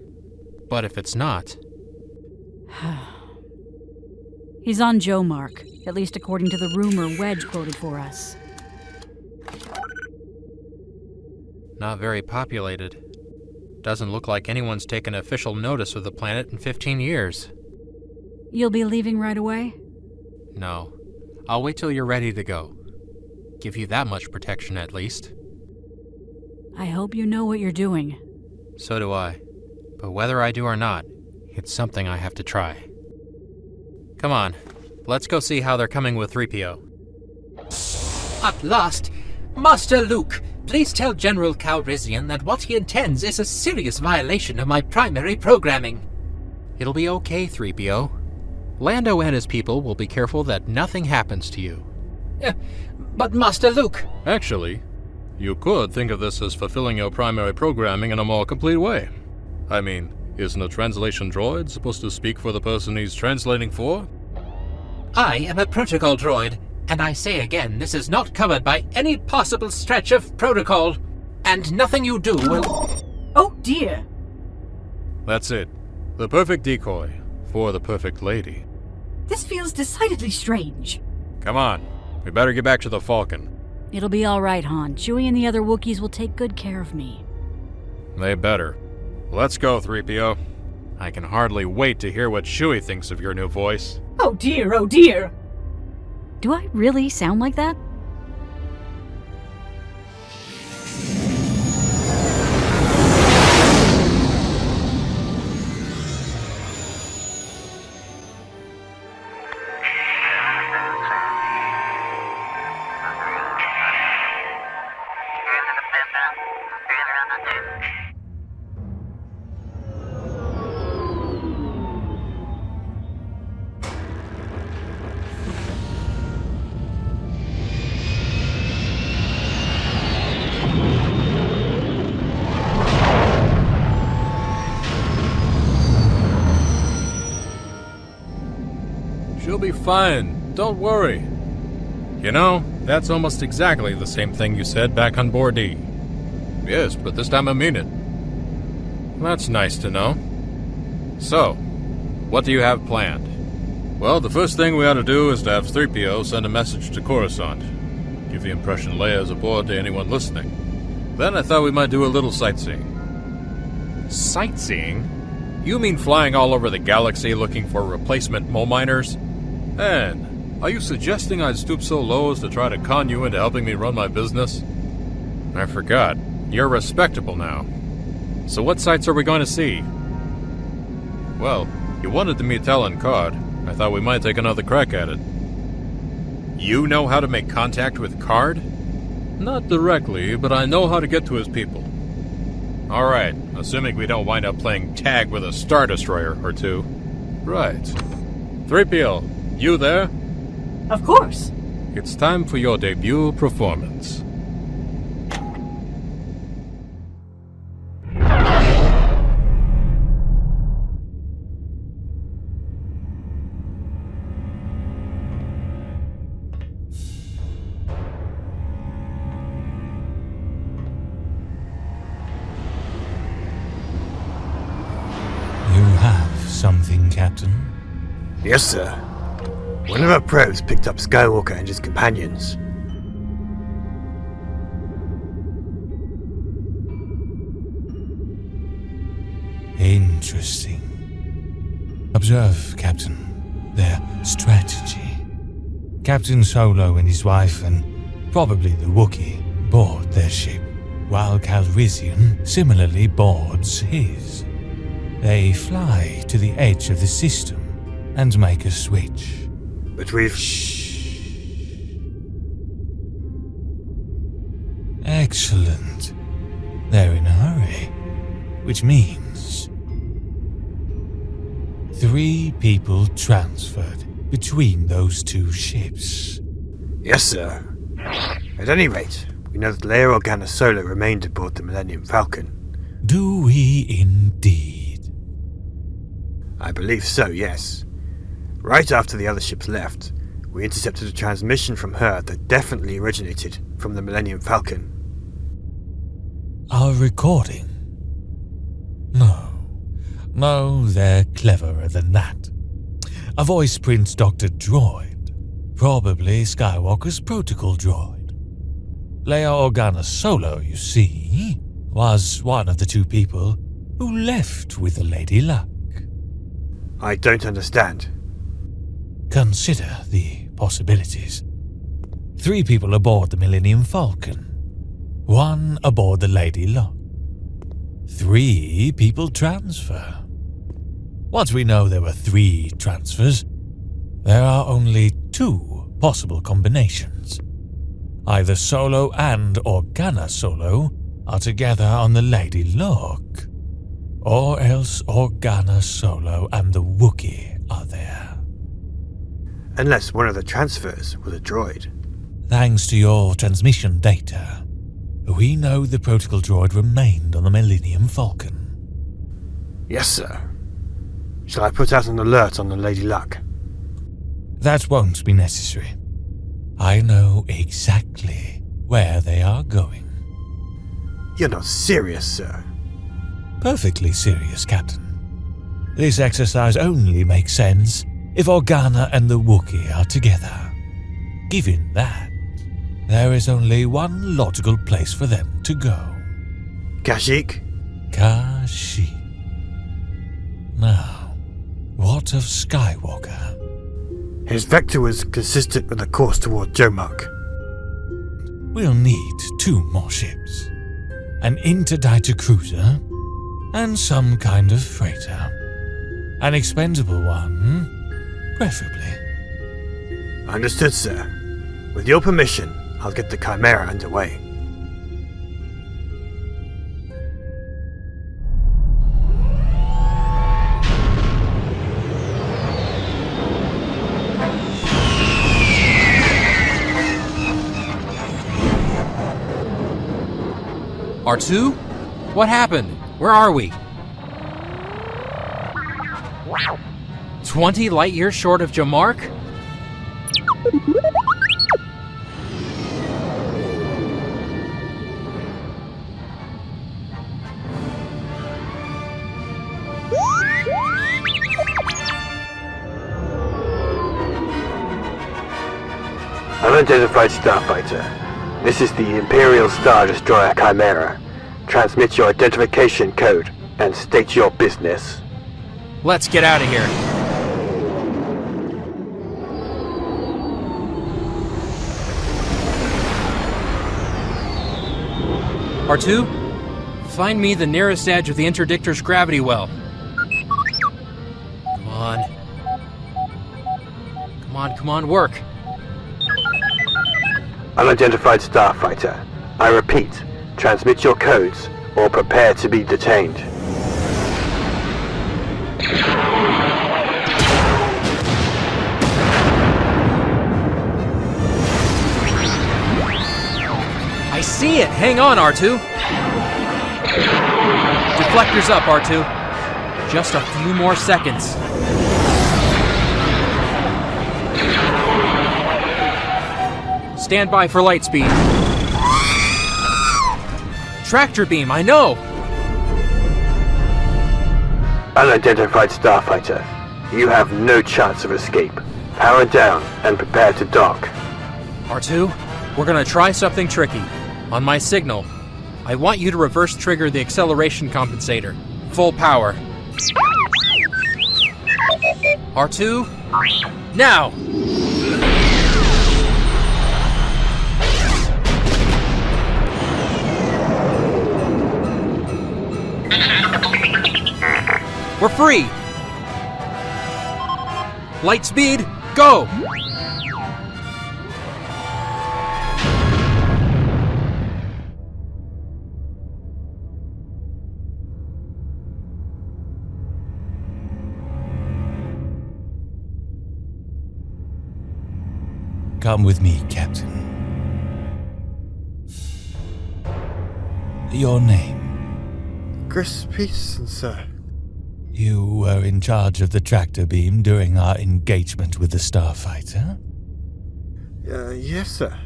But if it's not... He's on Jomark, at least according to the rumor Wedge quoted for us. Not very populated. Doesn't look like anyone's taken official notice of the planet in 15 years. You'll be leaving right away? No. I'll wait till you're ready to go. Give you that much protection at least. I hope you know what you're doing. So do I. But whether I do or not, it's something I have to try. Come on, let's go see how they're coming with 3PO. At last! Master Luke, please tell General Calrissian that what he intends is a serious violation of my primary programming. It'll be okay, 3PO. Lando and his people will be careful that nothing happens to you. But Master Luke... Actually, you could think of this as fulfilling your primary programming in a more complete way. I mean, isn't a translation droid supposed to speak for the person he's translating for? I am a protocol droid, and I say again, this is not covered by any possible stretch of protocol, and nothing you do will... Oh dear! That's it. The perfect decoy for the perfect lady. This feels decidedly strange. Come on, we better get back to the Falcon. It'll be all right, Han. Chewie and the other Wookiees will take good care of me. They better. Let's go, 3PO. I can hardly wait to hear what Chewie thinks of your new voice. Oh dear, oh dear! Do I really sound like that? She'll be fine. Don't worry. You know, that's almost exactly the same thing you said back on board D. Yes, but this time I mean it. That's nice to know. So, what do you have planned? Well, the first thing we ought to do is to have 3PO send a message to Coruscant. Give the impression Leia is aboard to anyone listening. Then I thought we might do a little sightseeing. Sightseeing? You mean flying all over the galaxy looking for replacement mole miners? And are you suggesting I'd stoop so low as to try to con you into helping me run my business? I forgot. You're respectable now. So what sights are we going to see? Well, you wanted to meet Talon Card. I thought we might take another crack at it. You know how to make contact with Card? Not directly, but I know how to get to his people. Alright, assuming we don't wind up playing tag with a Star Destroyer or two. Right. 3PO, you there? Of course. It's time for your debut performance. Something, Captain? Yes, sir. One of our probes picked up Skywalker and his companions. Interesting. Observe, Captain, their strategy. Captain Solo and his wife, and probably the Wookiee, board their ship, while Calrissian similarly boards his. They fly to the edge of the system and make a switch. But we've... Shh. Excellent. They're in a hurry, which means 3 people transferred between those 2 ships. Yes, sir. At any rate, we know that Leia and Han Solo remained aboard the Millennium Falcon. Do we indeed? I believe so, yes. Right after the other ships left, we intercepted a transmission from her that definitely originated from the Millennium Falcon. Our recording? No, they're cleverer than that. A voice print Dr. Droid, probably Skywalker's protocol droid. Leia Organa Solo, you see, was one of the 2 people who left with the Lady Luck. I don't understand. Consider the possibilities. 3 people aboard the Millennium Falcon. 1 aboard the Lady Luck. 3 people transfer. Once we know there were 3 transfers, There are only two possible combinations. Either Solo and Organa Solo are together on the Lady Luck, or else Organa Solo and the Wookiee are there. Unless one of the transfers was a droid. Thanks to your transmission data, we know the protocol droid remained on the Millennium Falcon. Yes, sir. Shall I put out an alert on the Lady Luck? That won't be necessary. I know exactly where they are going. You're not serious, sir. Perfectly serious, Captain. This exercise only makes sense if Organa and the Wookiee are together. Given that, there is only one logical place for them to go. Kashyyyk? Kashyyyk. Now, what of Skywalker? His vector was consistent with the course toward Jomark. We'll need 2 more ships. An interdictor cruiser and some kind of freighter. An expendable one, preferably. Understood, sir. With your permission, I'll get the Chimera underway. R2? What happened? Where are we? 20 light years short of Jomark? Unidentified starfighter. This is the Imperial Star Destroyer Chimera. Transmit your identification code and state your business. Let's get out of here. R2, find me the nearest edge of the interdictor's gravity well. Come on. Come on, work. Unidentified starfighter. I repeat, transmit your codes or prepare to be detained. I see it! Hang on, R2! Deflector's up, R2. Just a few more seconds. Stand by for light speed. Tractor beam, I know! Unidentified starfighter. You have no chance of escape. Power down and prepare to dock. R2, we're gonna try something tricky. On my signal, I want you to reverse trigger the acceleration compensator. Full power. R2, now! We're free! Light speed, go! Come with me, Captain. Your name? Chris Peterson, sir. You were in charge of the tractor beam during our engagement with the starfighter? Yes, sir.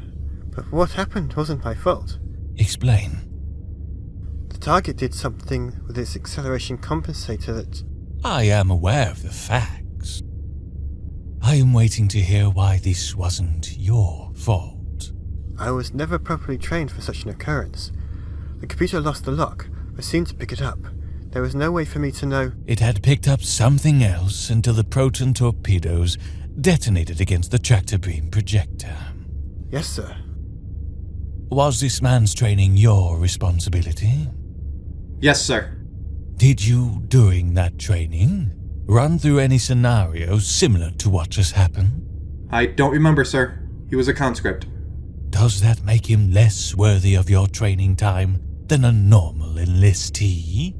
But what happened wasn't my fault. Explain. The target did something with its acceleration compensator that... I am aware of the facts. I am waiting to hear why this wasn't your fault. I was never properly trained for such an occurrence. The computer lost the lock, but seemed to pick it up. There was no way for me to know... It had picked up something else until the proton torpedoes detonated against the tractor beam projector. Yes, sir. Was this man's training your responsibility? Yes, sir. Did you, during that training, run through any scenarios similar to what just happened? I don't remember, sir. He was a conscript. Does that make him less worthy of your training time than a normal enlistee?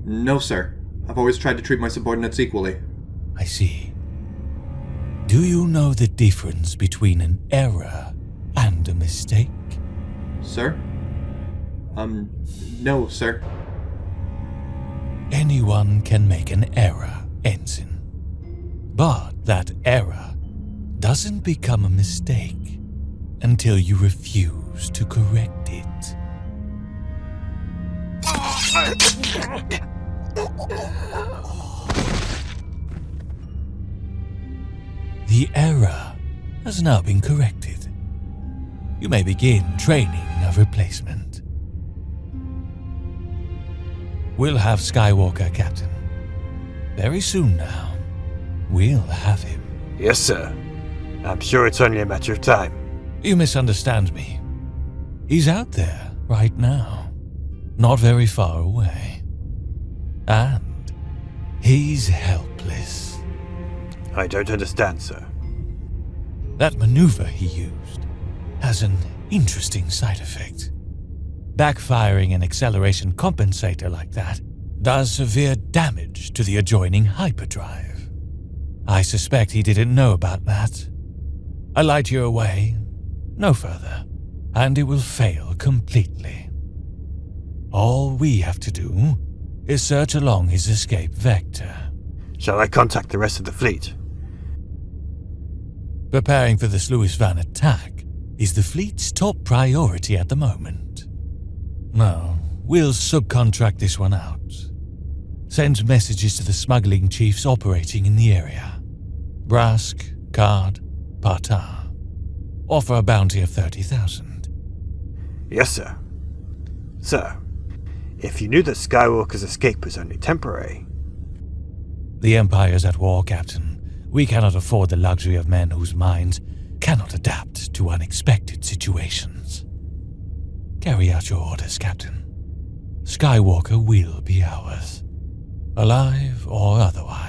No, sir. I've always tried to treat my subordinates equally. I see. Do you know the difference between an error and a mistake? Sir? No, sir. Anyone can make an error, Ensign. But that error doesn't become a mistake until you refuse to correct it. The error has now been corrected. You may begin training a replacement. We'll have Skywalker, Captain. Very soon now. We'll have him. Yes, sir. I'm sure it's only a matter of time. You misunderstand me. He's out there right now. Not very far away. And he's helpless. I don't understand, sir. That maneuver he used has an interesting side effect. Backfiring an acceleration compensator like that does severe damage to the adjoining hyperdrive. I suspect he didn't know about that. I light you away, no further, and it will fail completely. All we have to do is search along his escape vector. Shall I contact the rest of the fleet? Preparing for the Sluis Van attack is the fleet's top priority at the moment. No, we'll subcontract this one out. Send messages to the smuggling chiefs operating in the area. Brask, Card, Partar. Offer a bounty of 30,000. Yes, sir. Sir, if you knew that Skywalker's escape was only temporary... The Empire's at war, Captain. We cannot afford the luxury of men whose minds cannot adapt to unexpected situations. Carry out your orders, Captain. Skywalker will be ours, alive or otherwise.